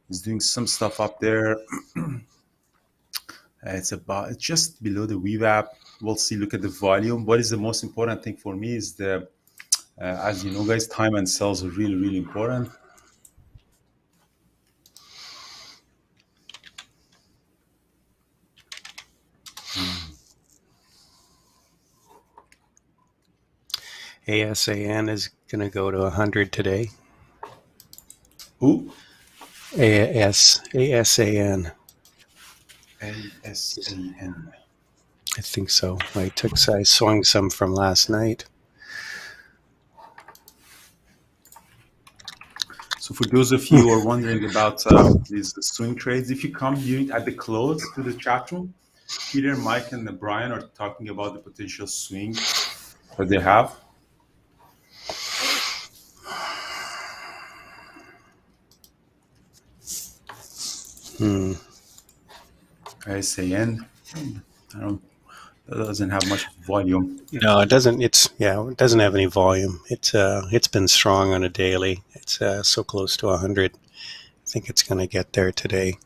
It's doing some stuff up there. It's just below the VWAP. We'll see. Look at the volume. What is the most important thing for me is as you know, guys, time and sales are really, really important. ASAN is going to go to 100 today. Who? ASAN. ASAN. I think so. I swung some from last night. So for those of you who are wondering about these swing trades, if you come at the close to the chat room, Peter, Mike, and Brian are talking about the potential swing that they have. ASAN. That doesn't have much volume. No, it doesn't. It doesn't have any volume. It's been strong on a daily. It's so close to 100. I think it's going to get there today.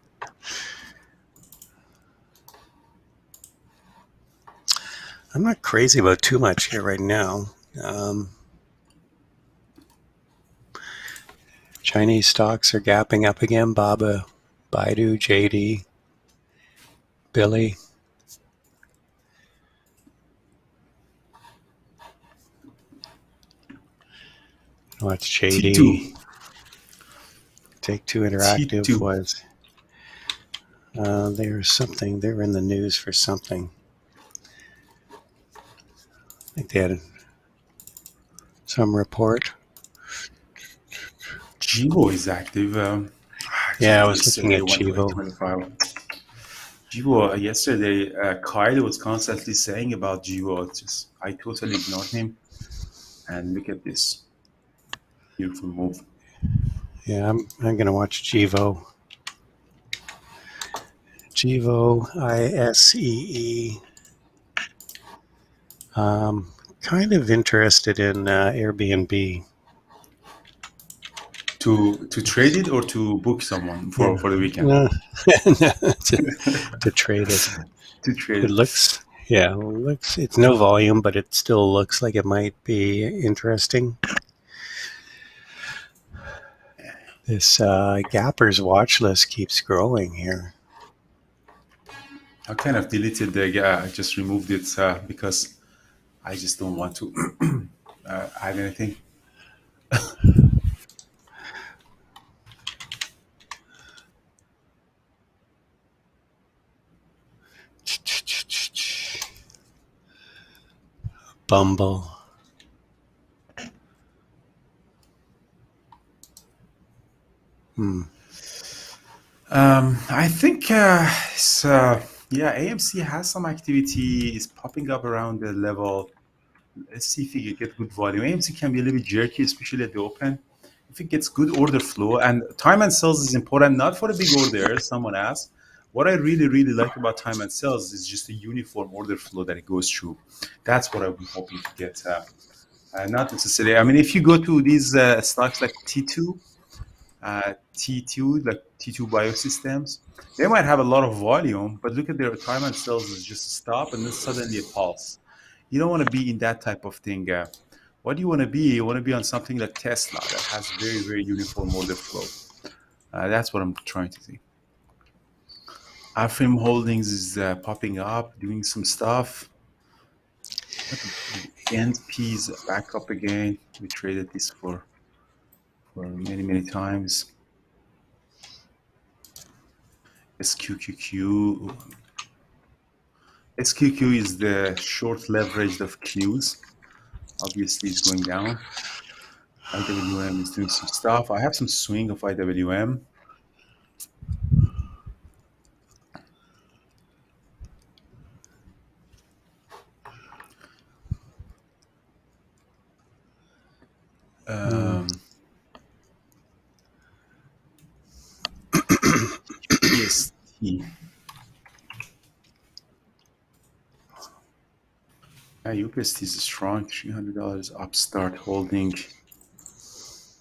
I'm not crazy about too much here right now. Chinese stocks are gapping up again. Baba, Baidu, JD, Billy. What's JD? T2. Take-Two Interactive T2. was. They were in the news for something. I think they had some report. Jivo is active. Yeah, I was looking at Jivo. Jivo, yesterday, Kyle was constantly saying about Jivo. I totally ignored him. And look at this. Beautiful move. Yeah, I'm going to watch Jivo. Jivo, ISEE. Kind of interested in Airbnb. To trade it or to book someone for the weekend? No, to trade it. To trade It looks, it's no volume, but it still looks like it might be interesting. This Gapper's watch list keeps growing here. I kind of deleted I just removed it because I just don't want to have anything. Bumble. I think AMC has some activity. Is popping up around the level. Let's see if you get good volume. AMC can be a little bit jerky, especially at the open. If it gets good order flow, and time and sales is important, not for the big orders, someone asked. What I really, really like about time and sales is just a uniform order flow that it goes through. That's what I'm hoping to get. Not necessarily. I mean, if you go to these stocks like T2, like T2 Biosystems, they might have a lot of volume, but look at their time and sales is just a stop and then suddenly a pulse. You don't want to be in that type of thing. What do you want to be? You want to be on something like Tesla that has very, very uniform order flow. That's what I'm trying to see. Affirm Holdings is popping up, doing some stuff. NP's back up again. We traded this for many, many times. SQQQ. SQQ is the short leveraged of Qs. Obviously, it's going down. IWM is doing some stuff. I have some swing of IWM. Kpst. UPST is strong, $300 upstart holding.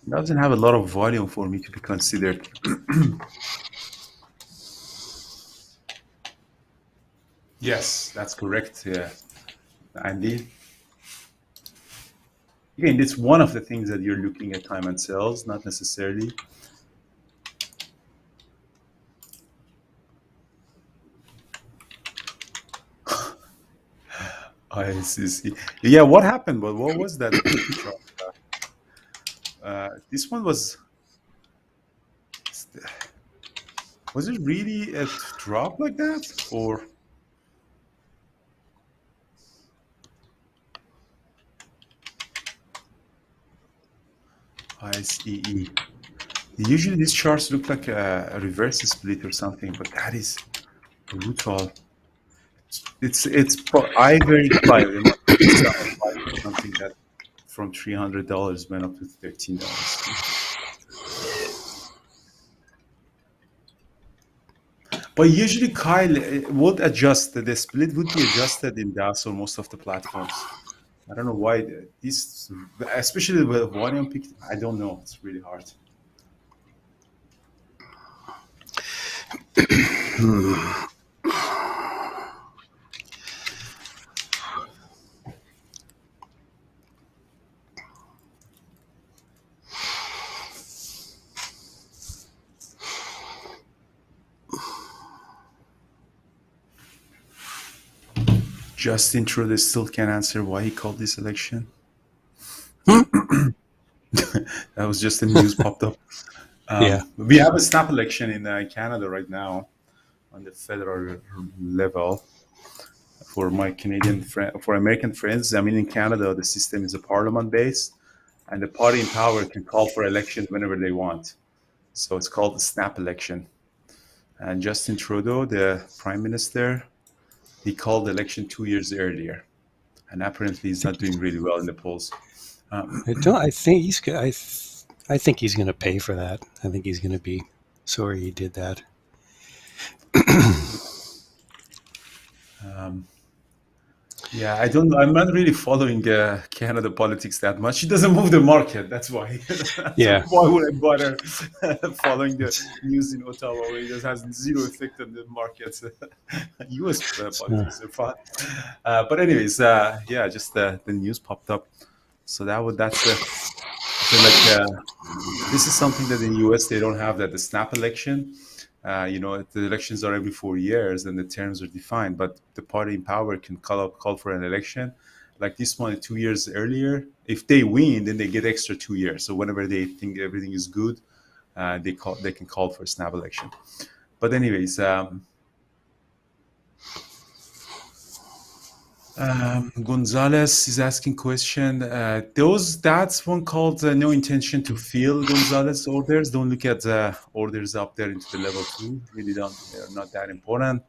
Doesn't have a lot of volume for me to be considered. Yes, that's correct, Andy. Again, it's one of the things that you're looking at time and sales, not necessarily. I see. Yeah, what happened? But what was that? This one was it really a drop like that, or? ICE. Usually these charts look like a reverse split or something, but that is brutal. It's I verify something that from $300 went up to $13. But usually Kyle would adjust, the split would be adjusted in DAS or most of the platforms. I don't know why this, especially with volume pick, I don't know. It's really hard. Justin Trudeau still can't answer why he called this election. That was just the news popped up. We have a snap election in Canada right now on the federal level. For my for American friends, I mean, in Canada, the system is a parliament-based, and the party in power can call for elections whenever they want. So it's called the snap election. And Justin Trudeau, the prime minister, he called the election 2 years earlier, and apparently he's not doing really well in the polls. I think he's going to pay for that. I think he's going to be sorry he did that. Yeah, I don't know. I'm not really following Canada politics that much. It doesn't move the market. That's why. Yeah. Why would I bother following the news in Ottawa where it just has zero effect on the markets? U.S. politics are fun. But anyways, just the news popped up. So this is something that in the U.S. they don't have, that the snap election. The elections are every 4 years and the terms are defined, but the party in power can call for an election like this one 2 years earlier. If they win, then they get extra 2 years. So whenever they think everything is good, they can call for a snap election. But anyways, Gonzalez is asking question. That's one called no intention to fill Gonzalez orders. Don't look at the orders up there into the level 2. Really they're not that important.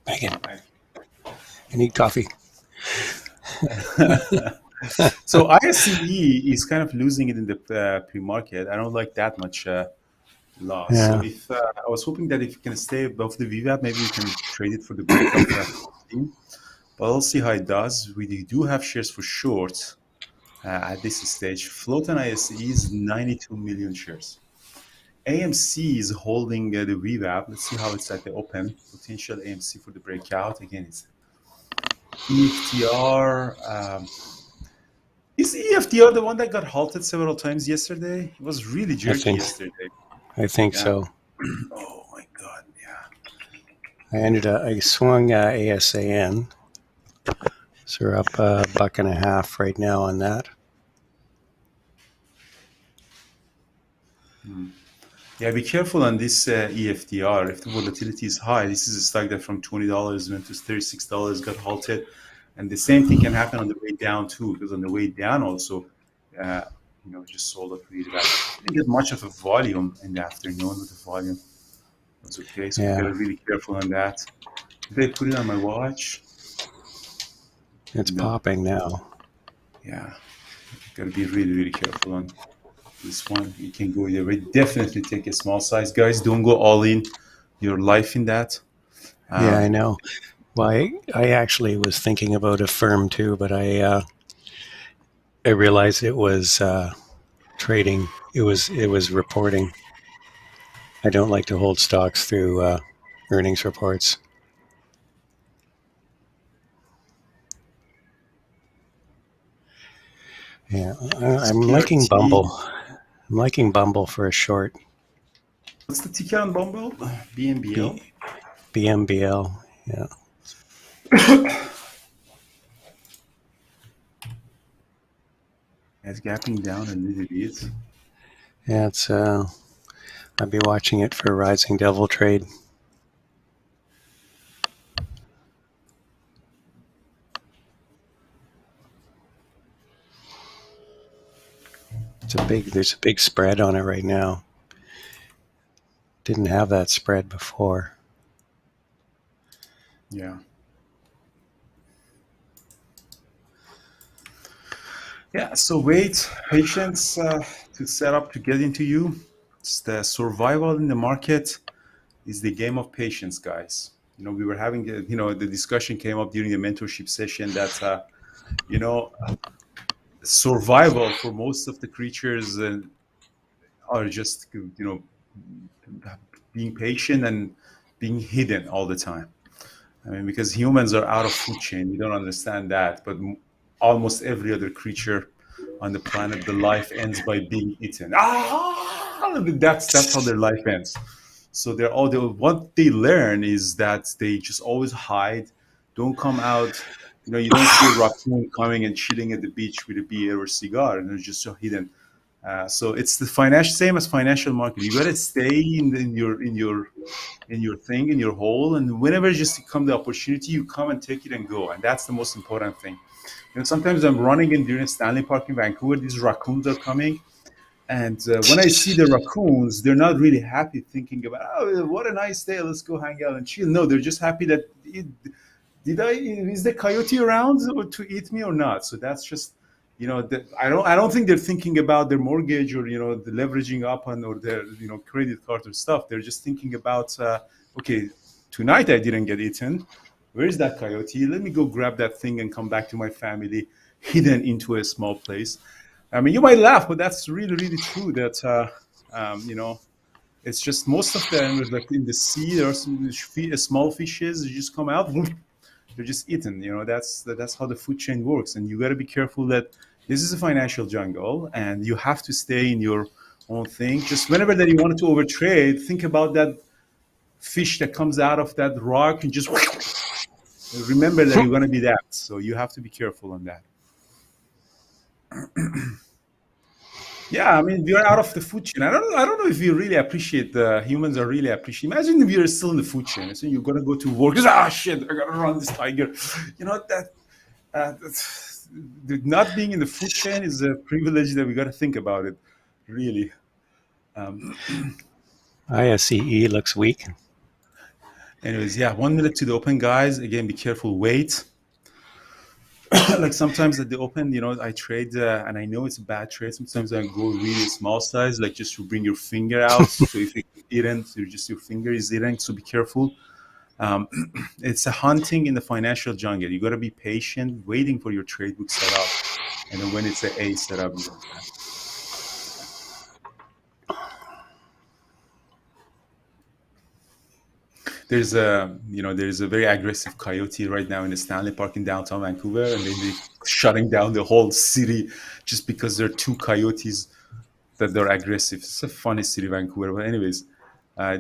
Megan, I need coffee. So ISCE is kind of losing it in the pre-market. I don't like that much loss. Yeah. So if I was hoping that if you can stay above the VWAP, maybe you can trade it for the break of 15. But I'll see how it does. We do have shares for short at this stage. Float on ISCE is 92 million shares. AMC is holding the VWAP. Let's see how it's at the open. Potential AMC for the breakout. Again, it's EFTR. Is EFTR the one that got halted several times yesterday? It was really jerky yesterday. I think so. Oh my God! Yeah. I swung ASAN. So we're up $1.50 right now on that. Yeah, be careful on this EFTR. If the volatility is high, this is a stock that from $20 went to $36, got halted. And the same thing can happen on the way down too, because on the way down also, just sold up really bad. Didn't get much of a volume in the afternoon, but the volume was okay. So we gotta be really careful on that. Did I put it on my watch? It's popping now. Yeah, gotta be really, really careful on This one, you can go either way. Definitely take a small size. Guys, don't go all in your life in that. Yeah, I know. Well, I actually was thinking about a firm too, but I realized it was trading. It was reporting. I don't like to hold stocks through earnings reports. Yeah, I'm liking Kplt. Bumble. I'm liking Bumble for a short. What's the ticker on Bumble? BNBL? BMBL. Yeah. It's gapping down a little bit. Yeah, it's I'll be watching it for a rising devil trade. There's a big spread on it right now. Didn't have that spread before. Yeah. Yeah, so wait, patience to set up to get into you. It's the survival in the market is the game of patience, guys. We were having, the discussion came up during the mentorship session that, survival for most of the creatures are just, being patient and being hidden all the time. I mean, because humans are out of food chain, we don't understand that. But almost every other creature on the planet, the life ends by being eaten. That's how their life ends. So what they learn is that they just always hide, don't come out. You don't see a raccoon coming and chilling at the beach with a beer or cigar, and they're just so hidden. So it's the same as financial market. You gotta stay in your thing, in your hole, and whenever just come the opportunity, you come and take it and go, and that's the most important thing. Sometimes I'm running in during Stanley Park in Vancouver. These raccoons are coming, and when I see the raccoons, they're not really happy, thinking about, oh, what a nice day, let's go hang out and chill. No, they're just happy that is the coyote around to eat me or not? So that's just, I don't think they're thinking about their mortgage or the leveraging up on or their credit card or stuff. They're just thinking about okay, tonight I didn't get eaten. Where's that coyote? Let me go grab that thing and come back to my family, hidden into a small place. I mean, you might laugh, but that's really, really true. That it's just most of them, like in the sea, there are some small fishes. You just come out, they're just eaten. That's how the food chain works, and you got to be careful that this is a financial jungle, and you have to stay in your own thing. Just whenever that you wanted to overtrade, think about that fish that comes out of that rock, and just remember that you're going to be that. So you have to be careful on that. Yeah, I mean, we are out of the food chain. I don't know if we really appreciate humans are really appreciate. Imagine if you're still in the food chain. So you're gonna go to work. Shit, I gotta run this tiger. Not being in the food chain is a privilege that we gotta think about it. Really. ISEE looks weak. Anyways, yeah, 1 minute to the open, guys. Again, be careful. Wait. Like sometimes at the open, I trade and I know it's a bad trade. Sometimes I go really small size, like just to bring your finger out. So if it isn't, so just your finger is eating. So be careful. It's a hunting in the financial jungle. You got to be patient, waiting for your trade book set up, and then when it's an A set up, you don't have. There's a very aggressive coyote right now in the Stanley Park in downtown Vancouver, and they're shutting down the whole city just because there are two coyotes that they're aggressive. It's a funny city, Vancouver. But anyways,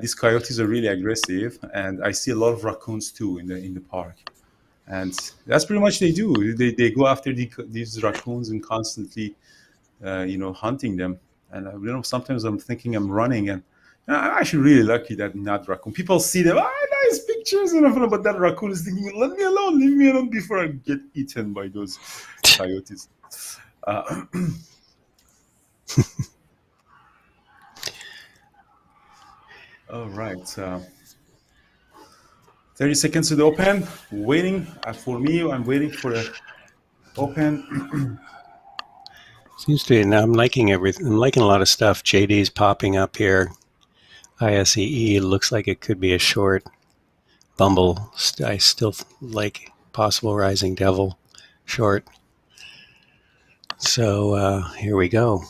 these coyotes are really aggressive, and I see a lot of raccoons too in the park, and that's pretty much they do. They go after these raccoons and constantly, hunting them. And sometimes I'm thinking I'm running and. I'm actually really lucky that not raccoon. People see them, nice pictures, but that raccoon is thinking, let me alone, leave me alone before I get eaten by those coyotes. All right. 30 seconds to the open. Waiting for me. I'm waiting for the open. Seems to be. Now I'm liking everything. I'm liking a lot of stuff. JD's popping up here. ISEE looks like it could be a short. Bumble, I still like possible Rising Devil short. So here we go.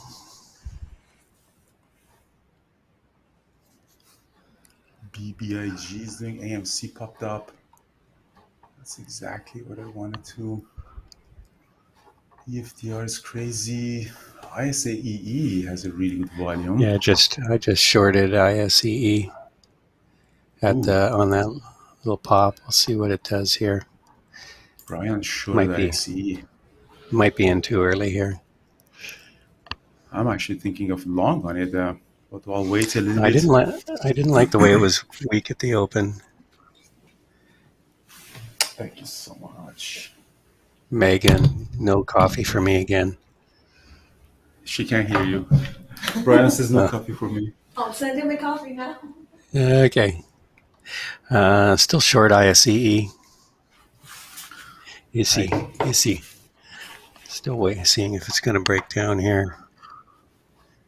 BBIG is doing AMC popped up. That's exactly what I wanted to. EFTR is crazy. ISAEE has a really good volume. Yeah, I just shorted ISEE at on that little pop. We'll see what it does here. Brian shorted ISAEE. Might be in too early here. I'm actually thinking of long on it, but I'll wait a little bit. I didn't like the way it was weak at the open. Thank you so much. Megan, no coffee for me again. She can't hear you. Brian says no coffee for me. I'll send him a coffee now. Okay. Still short ISEE. You see. Still seeing if it's going to break down here.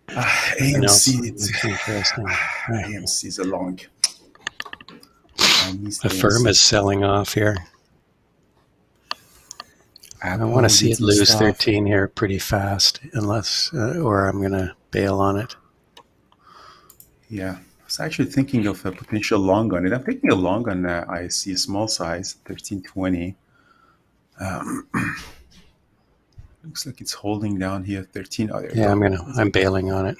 AMC. It's interesting. AMC is a long. The firm is selling off here. I want to see it lose 13 here pretty fast, unless, or I'm going to bail on it. Yeah, I was actually thinking of a potential long on it. I'm taking a long on IC, a small size, 1320. Looks like it's holding down here, 13. Oh, yeah, I'm bailing on it.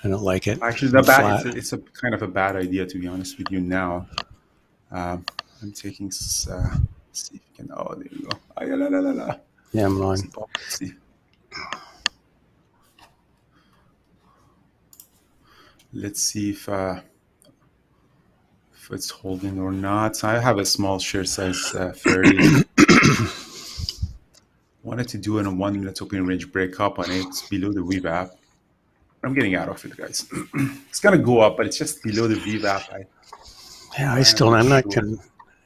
I don't like it. Actually, it's a kind of a bad idea, to be honest with you now. I'm taking, see if you can, oh, there you go. Yeah, I'm long. See. Let's see if it's holding or not. I have a small share size, 30. Wanted to do a 1 minute open range breakup on it. It's below the VWAP. I'm getting out of it, guys. It's gonna go up, but it's just below the VWAP.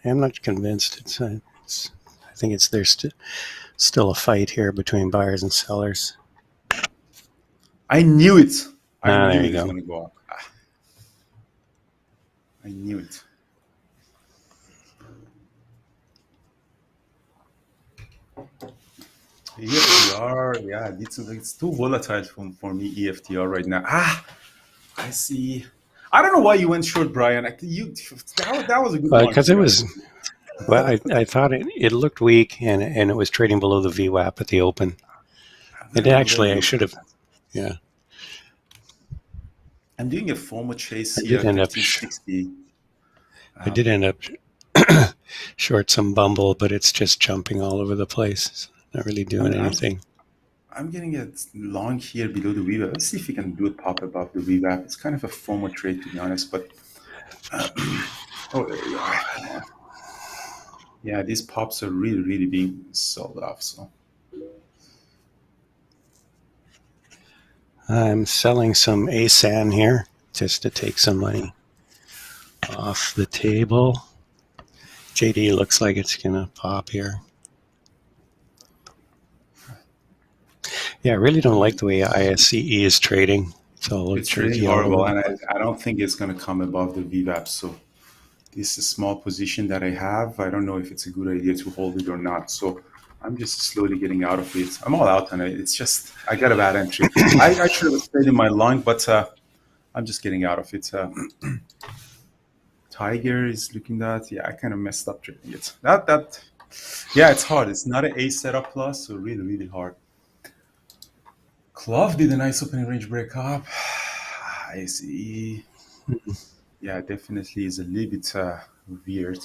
I'm not convinced. I think there's still a fight here between buyers and sellers. I knew it. I knew there it was gonna go up. I knew it. EFTR, yeah, it's too volatile for me, EFTR right now. I see. I don't know why you went short, Brian. That was a good one. Because it was, well, I thought it looked weak and it was trading below the VWAP at the open. I should have, yeah. I'm doing a FOMO chase here. I did end up short some Bumble, but it's just jumping all over the place. It's not really doing anything. I'm getting a long here below the VWAP. Let's see if we can do a pop above the VWAP. It's kind of a FOMO trade, to be honest, but oh, there you are. Yeah, these pops are really, really being sold off. So I'm selling some ASAN here just to take some money off the table. JD looks like it's going to pop here. Yeah, I really don't like the way ISCE is trading. It's really horrible, and I don't think it's going to come above the VWAP. So this is a small position that I have. I don't know if it's a good idea to hold it or not. So I'm just slowly getting out of it. I'm all out on it. It's just, I got a bad entry. I should have stayed in my long, but I'm just getting out of it. Tiger is looking at, yeah, I kind of messed up trading it. Yeah, it's hard. It's not an A setup plus, so really, really hard. Clove did a nice opening range breakup. I see. Yeah, definitely is a little bit weird.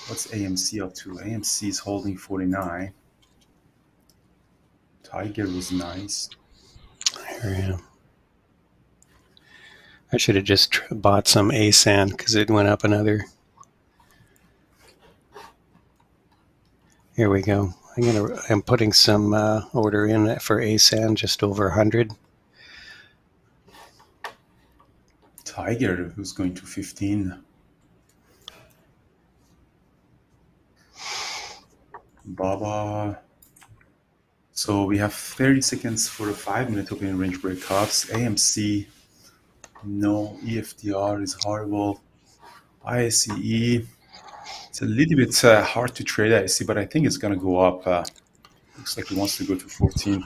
What's AMC up to? AMC is holding 49. Tiger was nice. Here I am. I should have just bought some ASAN because it went up another. Here we go. I'm putting some order in for ASAN just over 100. Tiger, who's going to 15. Baba. So we have 30 seconds for a 5-minute opening range breakups. AMC, no. EFTR is horrible. ISCE, it's a little bit hard to trade ISCE, but I think it's going to go up. Looks like it wants to go to 14.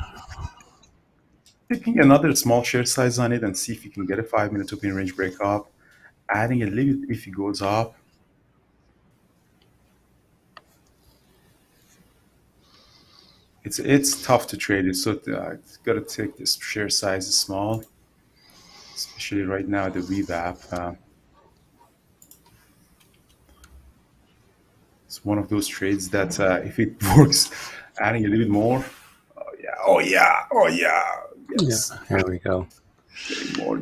Taking another small share size on it and see if you can get a 5-minute opening range breakup. Adding a little bit if it goes up. It's tough to trade it, so it's got to take this share size small, especially right now the revap. It's one of those trades that if it works, adding a little bit more. Oh yeah. Yes. Yeah, there we go.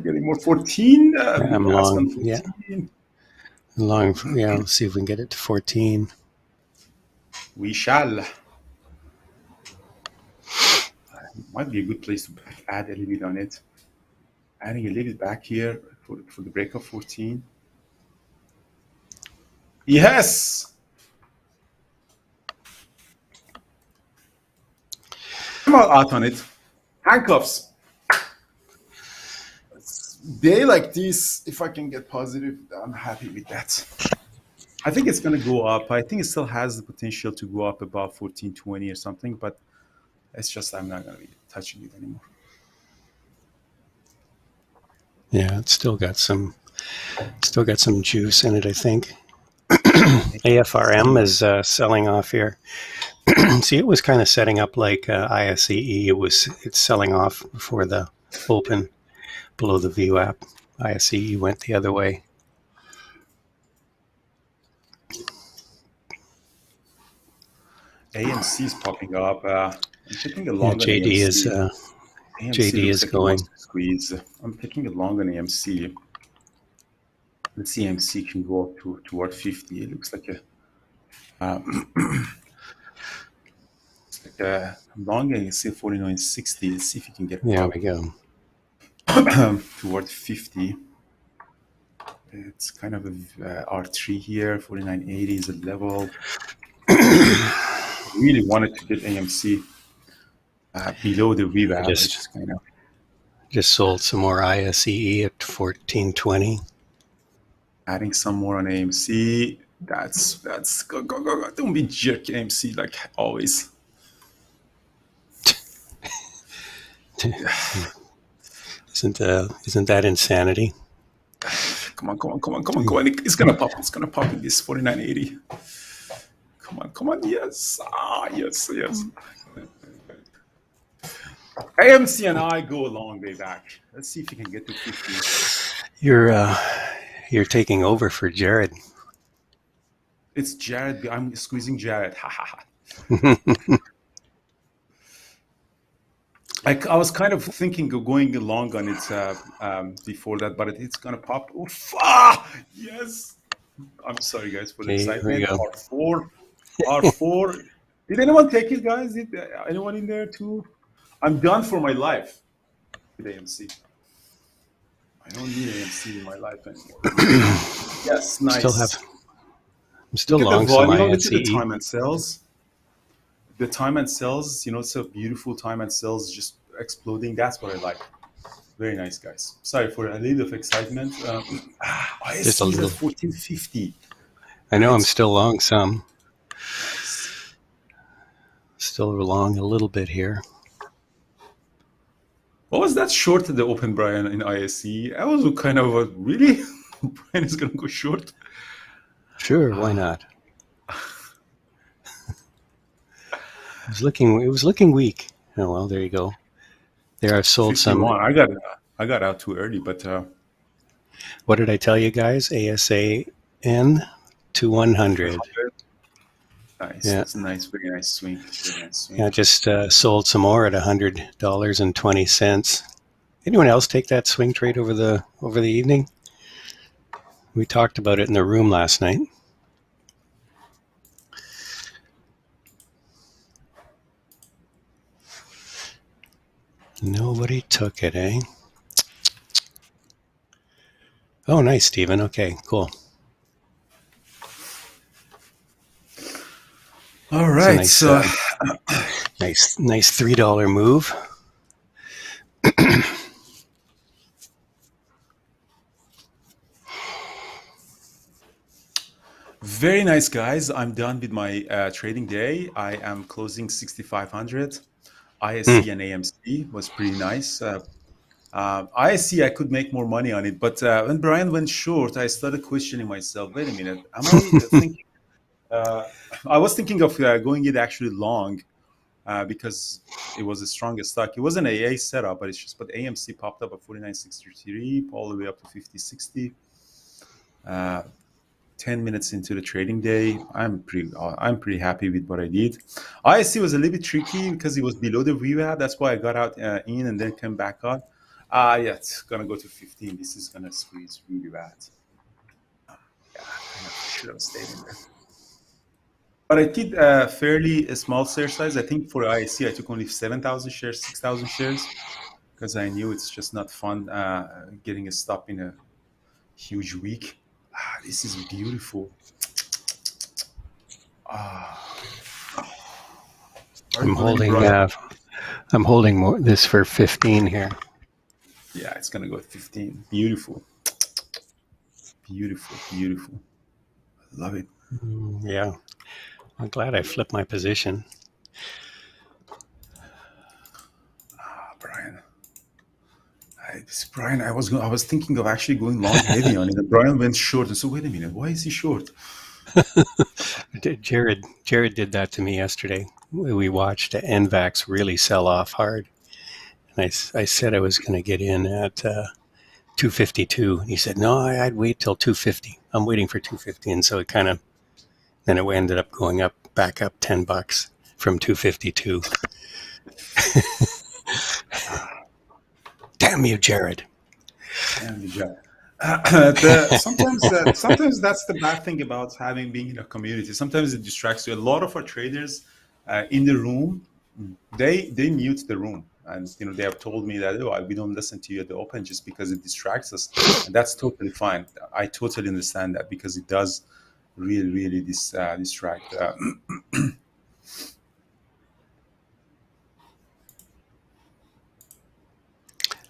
Getting more. 14. I'm last long. one, 14. Yeah. Long. Yeah. Let's see if we can get it to 14. We shall. Might be a good place to add a little bit on it. Adding a little bit back here for the break of 14. Yes! I'm out on it. Handcuffs. Day like this, if I can get positive, I'm happy with that. I think it's going to go up. I think it still has the potential to go up about 14.20 or something, but it's just I'm not going to be touching it anymore. Yeah, it's still got some juice in it, I think. AFRM is selling off here. See, it was kind of setting up like ISCE. It's selling off before the open below the VWAP. ISCE went the other way. AMC is popping up. I'm taking a long on JD AMC. is AMC JD is like going. Squeeze. I'm taking a long on AMC. Let's see, AMC can go up toward 50. It looks like a long AMC 49.60. Let's see if you can get There up we go. toward 50. It's kind of a R3 here. 49.80 is a level. Really wanted to get AMC below the revamp. Just sold some more ISCE at 14.20. Adding some more on AMC. That's go. Don't be jerk AMC like always. Isn't that insanity? Come on. It's gonna pop. It's gonna pop in this 49.80. Come on. Yes. Yes. AMC and I go a long way back. Let's see if you can get to 50. You're taking over for Jared. It's Jared. I'm squeezing Jared. Ha ha ha. I was kind of thinking of going long on it before that, but it's gonna pop. Oof, yes. I'm sorry, guys, for the excitement. R4. Did anyone take it, guys? Did anyone in there too? I'm done for my life with AMC. I don't need AMC in my life anymore. Yes, nice. I'm still long some ISCE. Look at the time and sells. The time and sells, it's a beautiful time and sells just exploding. That's what I like. Very nice, guys. Sorry for a little of excitement. Just a little. 14.50. I know I'm still long some. Still long a little bit here. What was that short at the open, Brian, in ISC? I was kind of really? Brian is going to go short? Sure, why not? It was looking weak. Oh well, there you go. There, I've sold 51. some. I got out too early, but what did I tell you guys? ASAN to 100. Nice. Yeah. That's a nice, very nice swing. I just sold some more at $100.20. Anyone else take that swing trade over the evening? We talked about it in the room last night. Nobody took it, eh? Oh, nice, Stephen. Okay, cool. All right. Nice, So Nice $3 move. Very nice, guys. I'm done with my trading day. I am closing 6,500. ISC and AMC was pretty nice. ISC, I could make more money on it, but when Brian went short, I started questioning myself. Wait a minute, am I thinking? I was thinking of going it actually long because it was the strongest stock. It was an AA setup, but AMC popped up at 49.63 all the way up to 50.60. 10 minutes into the trading day, I'm pretty happy with what I did. ISC was a little bit tricky because it was below the VWAP. That's why I got out in and then came back on. Yeah, it's gonna go to 15. This is gonna squeeze really bad. Yeah, I should have stayed in there. But I did fairly a small share size. I think for ISC, I took only 7,000 shares, 6,000 shares, because I knew it's just not fun getting a stop in a huge week. This is beautiful. I'm holding more this for 15 here. Yeah, it's gonna go 15. Beautiful. Love it. Yeah, I'm glad I flipped my position. Brian, I was thinking of actually going long heavy on it, and Brian went short. And so wait a minute, why is he short? Jared did that to me yesterday. We watched NVAX really sell off hard, and I said I was going to get in at 252. He said, no, I'd wait till 250. I'm waiting for 250. And so then it ended up going back up $10 from 252. Damn you, Jared. Sometimes that's the bad thing about being in a community. Sometimes it distracts you. A lot of our traders in the room, they mute the room. And they have told me that we don't listen to you at the open just because it distracts us, and that's totally fine. I totally understand that because it does really distract.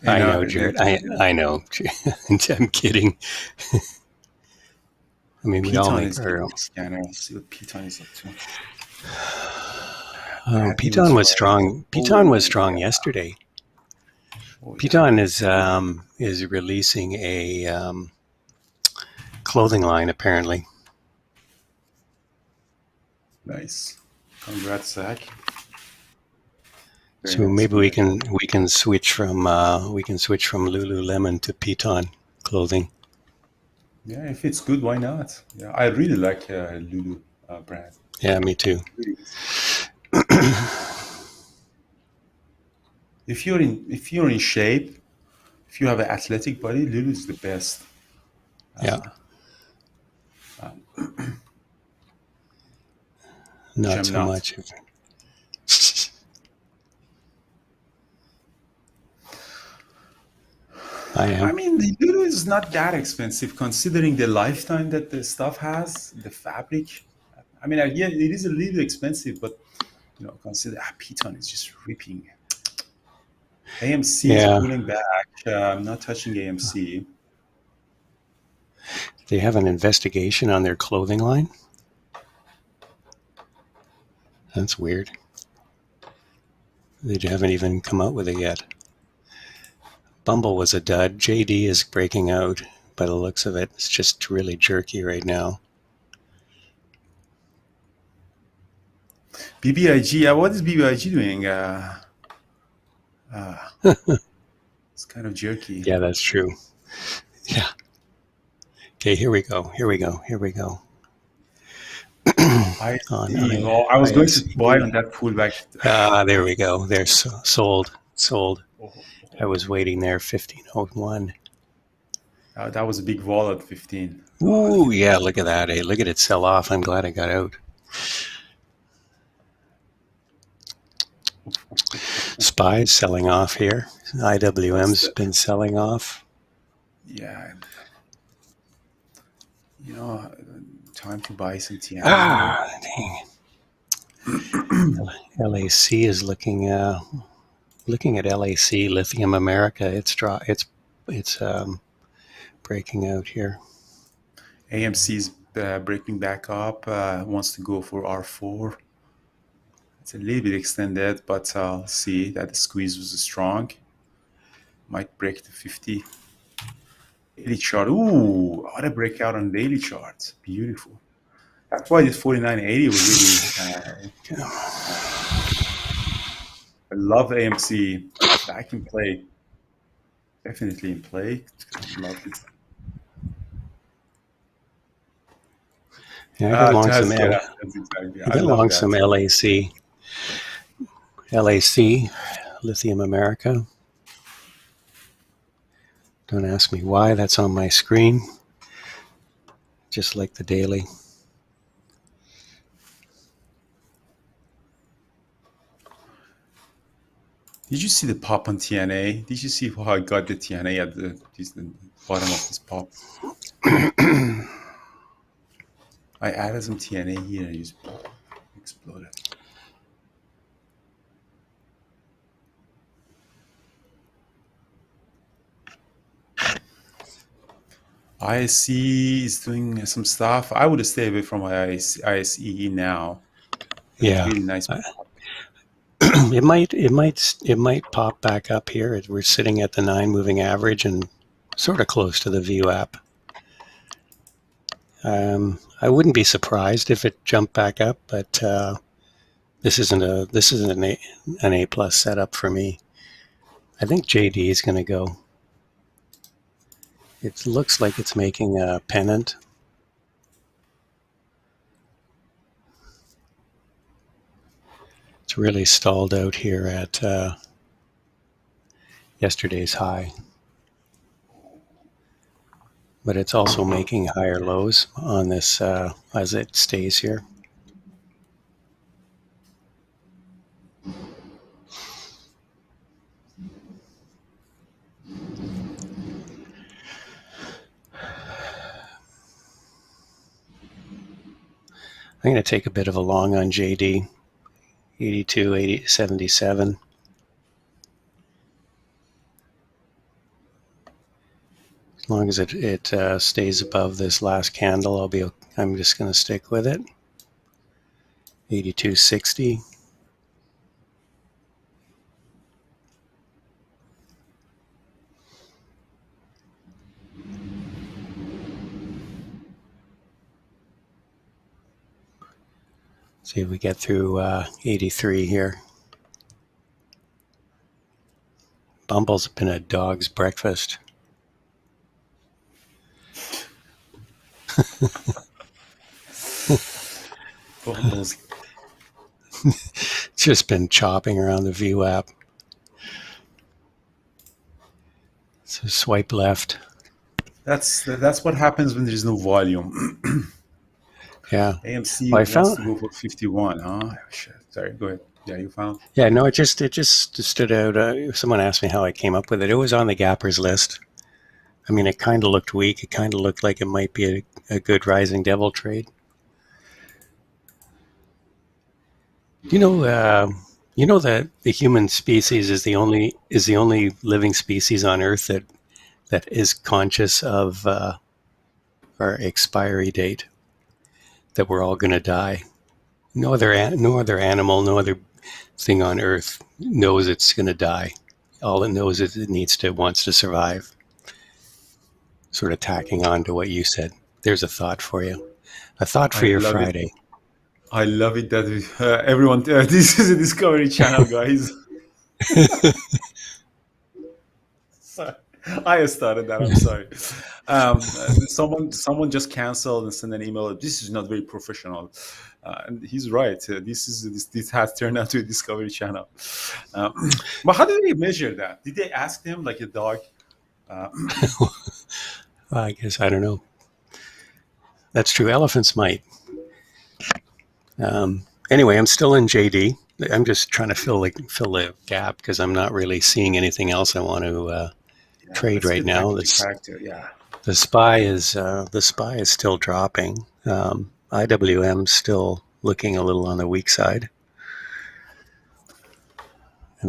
I know, Jared. I know. I'm kidding. I mean, we all make our own. Let's see what Piton is up to. Piton was strong. Piton was strong yesterday. Piton is releasing a clothing line, apparently. Nice. Congrats, Zach. So maybe we can switch from Lululemon to Piton clothing. Yeah, if it's good, why not? Yeah, I really like Lulu brand. Yeah, me too. If you're in shape, if you have an athletic body, Lulu is the best. Yeah. Not so much. I mean, the Lulu is not that expensive considering the lifetime that the stuff has, the fabric. I mean, yeah, it is a little expensive, but consider Piton is just ripping. AMC is pulling back. I'm not touching AMC. They have an investigation on their clothing line? That's weird. They haven't even come out with it yet. Bumble was a dud. JD is breaking out by the looks of it. It's just really jerky right now. BBIG, what is BBIG doing? It's kind of jerky. Yeah, that's true. Yeah. Okay, here we go. I was going to buy on that pullback. There we go. They're sold. I was waiting there, 1501. That was a big vol at 15. Ooh, yeah, look at that. Hey, look at it sell off. I'm glad I got out. SPY's selling off here. IWM's been selling off. Yeah. Time to buy some TM. Dang. LAC is looking at LAC Lithium America. It's breaking out here. AMC is breaking back up. Wants to go for R4. It's a little bit extended, but I'll see that the squeeze was strong. Might break the 50. Daily chart. Ooh, what a breakout on daily chart. Beautiful. That's why this 49.80 was really. I love AMC. Back in play. Definitely in play. Love it. Yeah, I got long some. Yeah, that's exactly. I got long some LAC. LAC, Lithium America. Don't ask me why. That's on my screen. Just like the daily. Did you see the pop on TNA? Did you see how I got the TNA at the bottom of this pop? I added some TNA here and it just exploded. ISE is doing some stuff. I would stay away from ISE now. Yeah, really nice. it might pop back up here. We're sitting at the 9 moving average and sort of close to the VWAP. I wouldn't be surprised if it jumped back up, but this isn't an A plus setup for me. I think JD is going to go. It looks like it's making a pennant. It's really stalled out here at yesterday's high. But it's also making higher lows on this as it stays here. I'm going to take a bit of a long on JD, 82, 80, 77. As long as it stays above this last candle, I'm just going to stick with it. 82.60. See if we get through 83 here. Bumble's been a dog's breakfast. Bumble's Just been chopping around the VWAP. So swipe left. That's what happens when there's no volume. Yeah. AMC Well, wants to go for 51, huh? Shit. Sorry, go ahead. Yeah, you found? Yeah, no, it just stood out. Someone asked me how I came up with it. It was on the gappers list. I mean, it kind of looked weak. It kind of looked like it might be a good rising devil trade. You know that the human species is the only living species on Earth that is conscious of our expiry date, that we're all going to die. No other animal, no other thing on Earth knows it's going to die. All it knows is it wants to survive. Sort of tacking on to what you said. There's a thought for you. A thought for your Friday. I love it that everyone. This is a Discovery Channel, guys. Sorry. I started that. I'm sorry. Someone just canceled and sent an email. This is not very professional, and he's right. This has turned out to a Discovery Channel. But how did they measure that? Did they ask them like a dog? I guess I don't know. That's true. Elephants might. Anyway, I'm still in JD. I'm just trying to fill the gap because I'm not really seeing anything else I want to trade right now. The SPY is still dropping. IWM still looking a little on the weak side.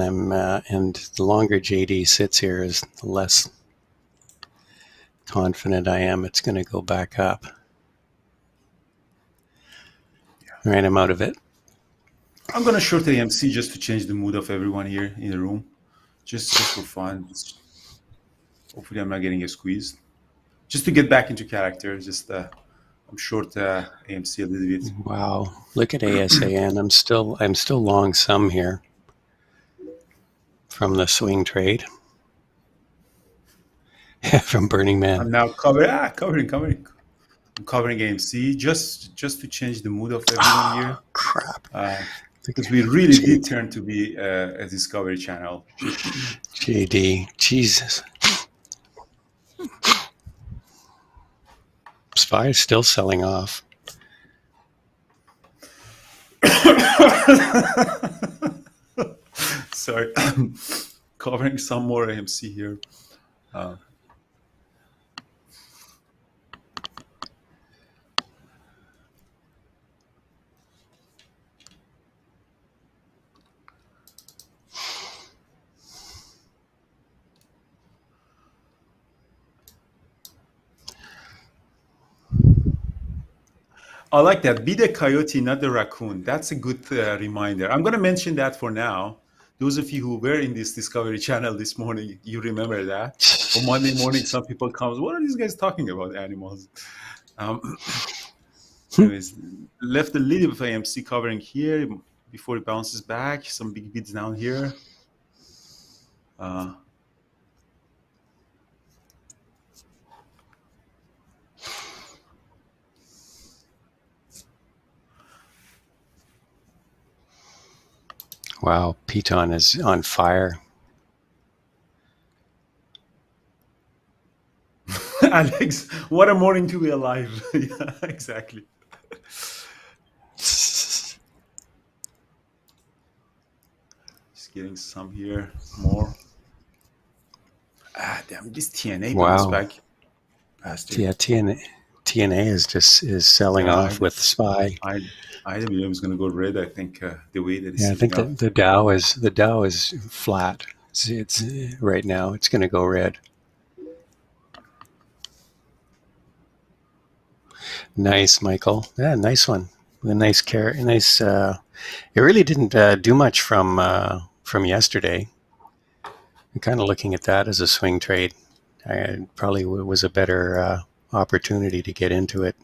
and the longer JD sits here, is the less confident I am it's going to go back up. All right, I'm out of it. I'm gonna short AMC just to change the mood of everyone here in the room, just for fun. Hopefully, I'm not getting squeezed. Just to get back into character. Just I'm short AMC a little bit. Wow, look at ASAN. I'm still long some here from the swing trade from Burning Man. I'm now covering. I'm covering AMC just to change the mood of everyone here. Crap. Because we really did turn to be a discovery channel. JD, Jesus. SPY is still selling off. Sorry, covering some more AMC here. I like that. Be the coyote, not the raccoon. That's a good reminder. I'm going to mention that for now. Those of you who were in this Discovery Channel this morning, you remember that. On Monday morning, some people come, what are these guys talking about, animals? Anyways, left a little bit of AMC covering here before it bounces back. Some big bids down here. Wow, Piton is on fire. Alex, what a morning to be alive. Yeah, exactly. Just getting some here, more. Damn, this TNA bounce back. Bastard. Yeah, TNA is selling off with SPY. IWM is going to go red. I think the way that it's I think the Dow is flat. It's right now. It's going to go red. Nice, Michael. Yeah, nice one. A nice carrot. Nice. It really didn't do much from yesterday. I'm kind of looking at that as a swing trade. I probably was a better opportunity to get into it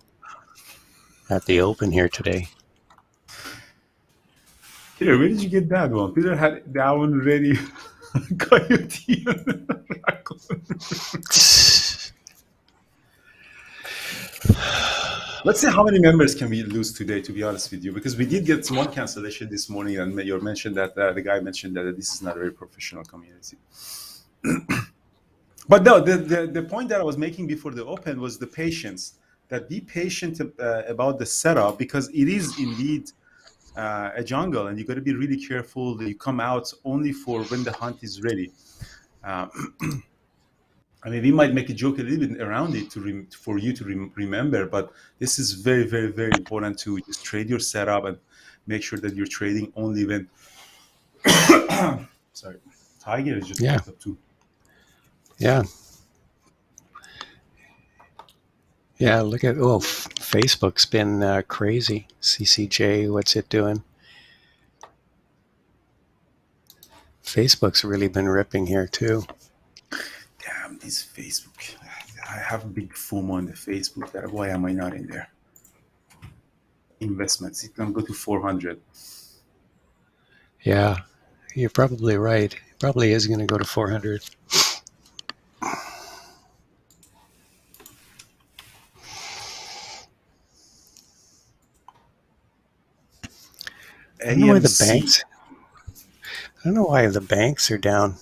at the open here today. Peter, where did you get that one? Peter had that one ready. Coyote. Let's see how many members can we lose today, to be honest with you, because we did get one cancellation this morning, and you mentioned that the guy mentioned that this is not a very professional community. But no, the point that I was making before the open was the patience. That be patient about the setup, because it is indeed a jungle, and you got to be really careful that you come out only for when the hunt is ready. I mean, we might make a joke a little bit around it for you to remember, but this is very, very, very important to just trade your setup and make sure that you're trading only when. Sorry, Tiger is just up too. Yeah. Yeah, look at, Facebook's been crazy. CCJ, what's it doing? Facebook's really been ripping here too. Damn, this Facebook. I have a big FOMO on the Facebook. Why am I not in there? Investments, it can go to 400. Yeah, you're probably right. It probably is going to go to 400. I don't know why the banks are down.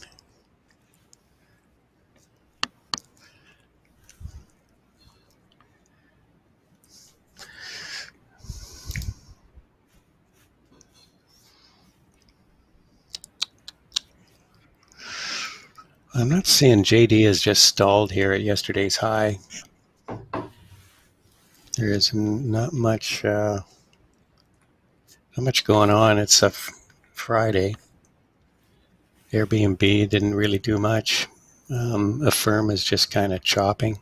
I'm not seeing JD is just stalled here at yesterday's high. There is not much going on. It's a Friday. Airbnb didn't really do much. Affirm is just kind of chopping.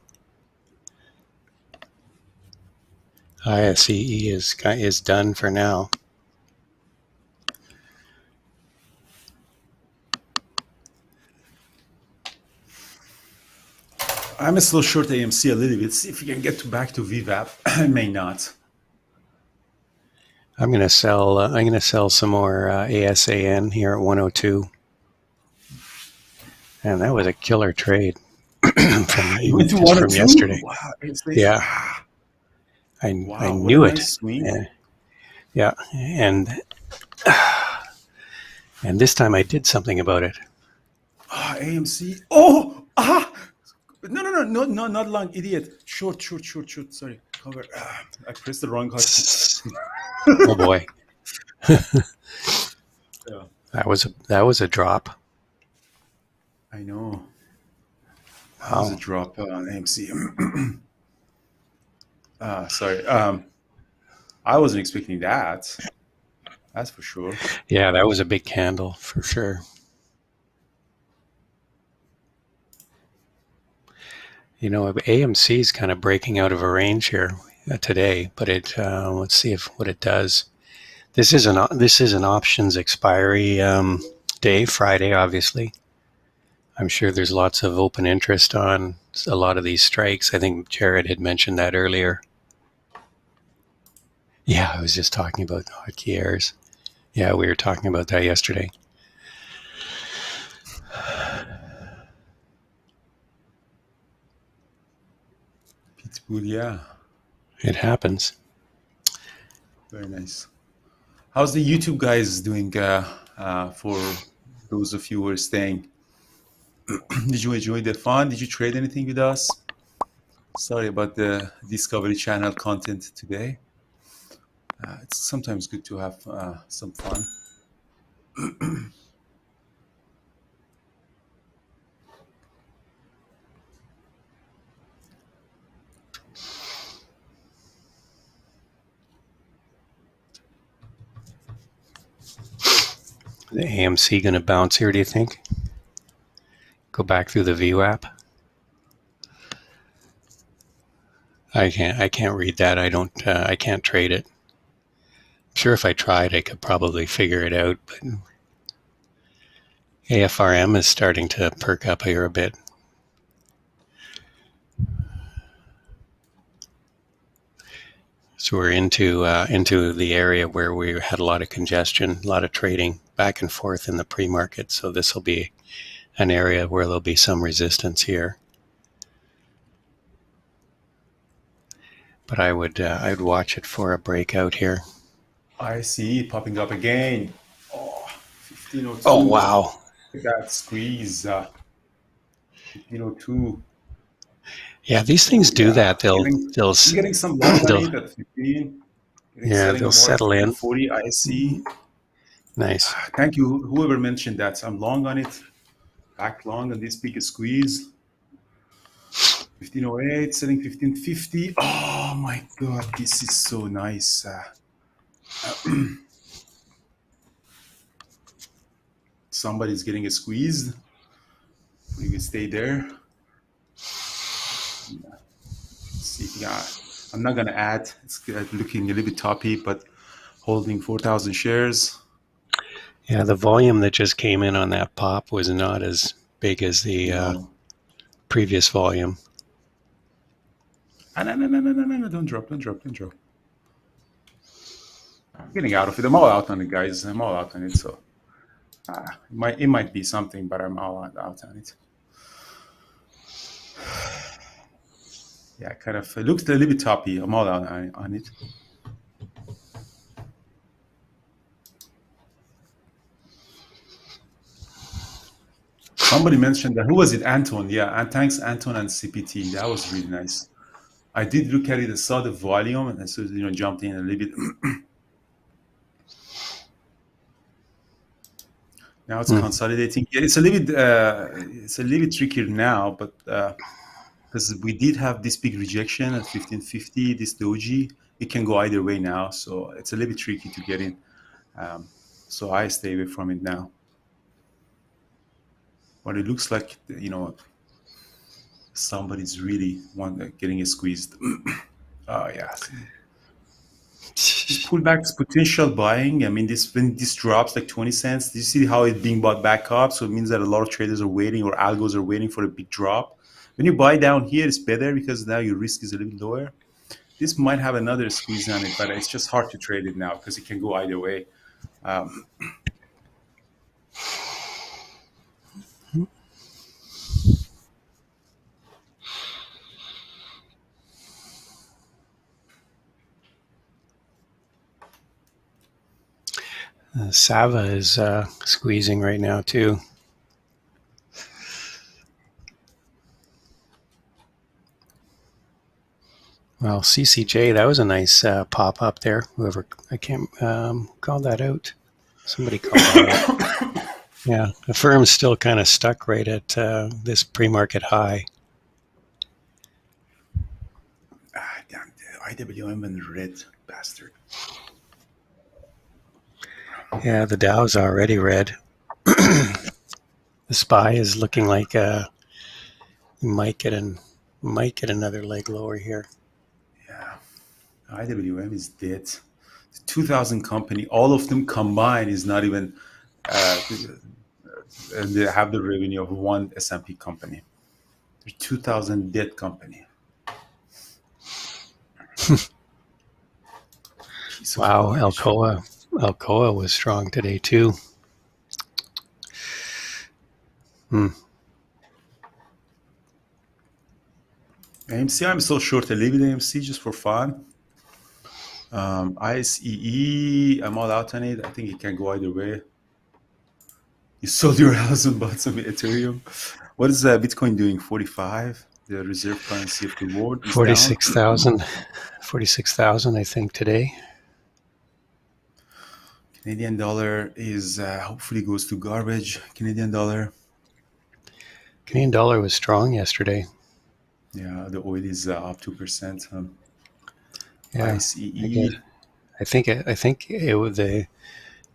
ISEE is done for now. I'm still short AMC a little bit. See if we can get back to VWAP. I may not. I'm gonna sell some more ASAN here at 102, and that was a killer trade You went to just one or from two? yesterday. Wow. Yeah, I Wow, what knew a it. nice swing. Yeah, and this time I did something about it. AMC. Oh, no, not long, idiot. Short. Sorry, cover. I pressed the wrong button. Oh boy, Yeah, that was a drop. I know. That was a drop on AMC. Sorry. I wasn't expecting that. That's for sure. Yeah, that was a big candle for sure. You know, AMC is kind of breaking out of a range here today, but let's see what it does. This is an options expiry day, Friday, obviously. I'm sure there's lots of open interest on a lot of these strikes. I think Jared had mentioned that earlier. Yeah, I was just talking about hotkey errors. Yeah, we were talking about that yesterday. Pitbull, yeah. It happens. Very nice. How's the YouTube guys doing for those of you who are staying? Did you enjoy the fun? Did you trade anything with us? Sorry about the Discovery Channel content today. It's sometimes good to have some fun. The AMC going to bounce here, do you think? Go back through the VWAP? I can't read that. I can't trade it. I'm sure if I tried, I could probably figure it out, but AFRM is starting to perk up here a bit. So we're into the area where we had a lot of congestion, a lot of trading back and forth in the pre-market. So this will be an area where there'll be some resistance here. But I'd watch it for a breakout here. I see it popping up again. Oh, 1502. Oh wow! Look at that squeeze. 1502. Yeah, these things do that. I'm getting some long on it at 15. They'll more settle at in. 40. I see. Nice. Thank you, whoever mentioned that. I'm long on it. Back long on this big squeeze. 1508, selling 1550. Oh my God, this is so nice. Somebody's getting a squeeze. We can stay there. See, I'm not gonna add. It's looking a little bit toppy, but holding 4,000 shares. Yeah, the volume that just came in on that pop was not as big as the previous volume. No, don't drop. I'm getting out of it. I'm all out on it, guys. I'm all out on it. So it might be something, but I'm all out on it. Yeah, kind of. It looks a little bit toppy. I'm all out on it. Somebody mentioned that. Who was it? Anton. Yeah, and thanks, Anton and CPT. That was really nice. I did look at it and saw the volume, and so jumped in a little bit. Now it's consolidating. Yeah, it's a little bit trickier now, but because we did have this big rejection at 1550, this doji, it can go either way now. So it's a little bit tricky to get in. So I stay away from it now. but it looks like, somebody's really getting it squeezed. Oh yeah. This pullback is potential buying. I mean, when this drops like 20 cents, do you see how it's being bought back up? So it means that a lot of traders are waiting, or algos are waiting for a big drop. When you buy down here, it's better because now your risk is a little bit lower. This might have another squeeze on it, but it's just hard to trade it now because it can go either way. Sava is squeezing right now too. Well, CCJ, that was a nice pop up there. Whoever, I can't call that out. Somebody called that out. Yeah, the firm's still kind of stuck right at this pre-market high. Damn, the IWM and red bastard. Yeah, the Dow's already red. The SPY is looking like we might get another leg lower here. Yeah, IWM is dead. The 2,000 company, all of them combined, is not even. And they have the revenue of one S&P company. There's 2,000 dead company. Wow, Alcoa was strong today too. AMC, I'm so short. I leave it AMC just for fun. ISEE, I'm all out on it. I think it can go either way. You sold your house and bought some Ethereum. What is Bitcoin doing? 45. The reserve currency of the world is 46,000. 46,000, I think, today. Canadian dollar is hopefully goes to garbage. Canadian dollar was strong yesterday. Yeah, the oil is up 2%. Yeah, ICE. I think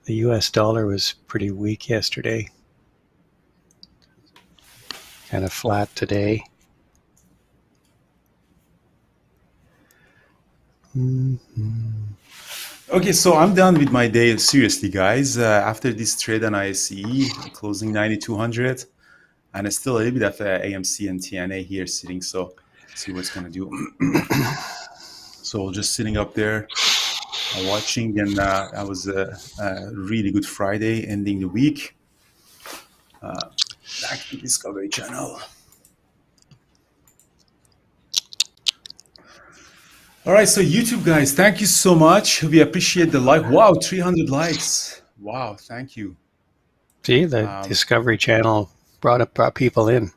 the U.S. dollar was pretty weak yesterday. Kind of flat today. Okay, so I'm done with my day. Seriously, guys. After this trade on ICE, closing 9,200, and it's still a little bit of AMC and TNA here sitting. So see what's gonna do. So just sitting up there, watching, and that was a really good Friday, ending the week. Back to Discovery Channel. All right, so YouTube guys, thank you so much. We appreciate the like. Wow, 300 likes. Wow, thank you. See, the Discovery Channel brought people in.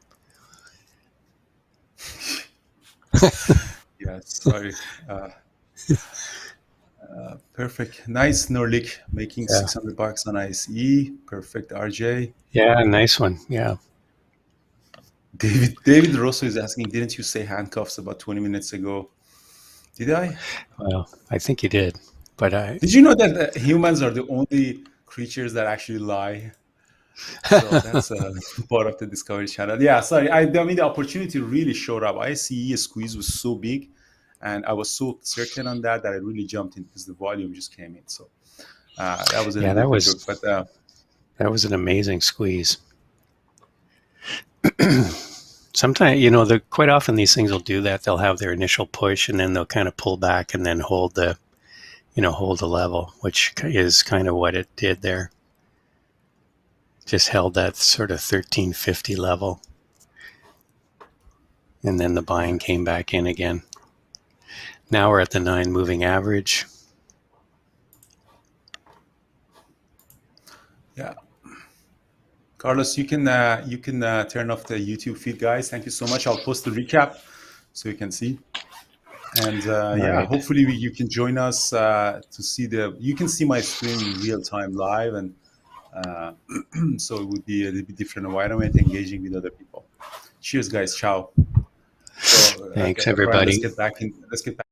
Yeah, sorry. Perfect. Nice, Norlik, making $600 on ICE. Perfect, RJ. Yeah, nice one. Yeah. David Rosso is asking, didn't you say handcuffs about 20 minutes ago? Did I? Well, I think you did, but Did you know that humans are the only creatures that actually lie? So that's part of the Discovery Channel. Yeah, sorry. I mean, the opportunity really showed up. ICE squeeze was so big, and I was so certain on that I really jumped in because the volume just came in. So that was that was an amazing squeeze. Sometimes, quite often these things will do that. They'll have their initial push and then they'll kind of pull back and then hold the level, which is kind of what it did there. Just held that sort of 1350 level. And then the buying came back in again. Now we're at the 9 moving average. Yeah. Carlos, you can turn off the YouTube feed, guys. Thank you so much. I'll post the recap so you can see. And right. Hopefully you can join us to see you can see my screen in real time live, and so it would be a little bit different environment, engaging with other people. Cheers, guys. Ciao. So, Thanks, Brian, everybody. let's get back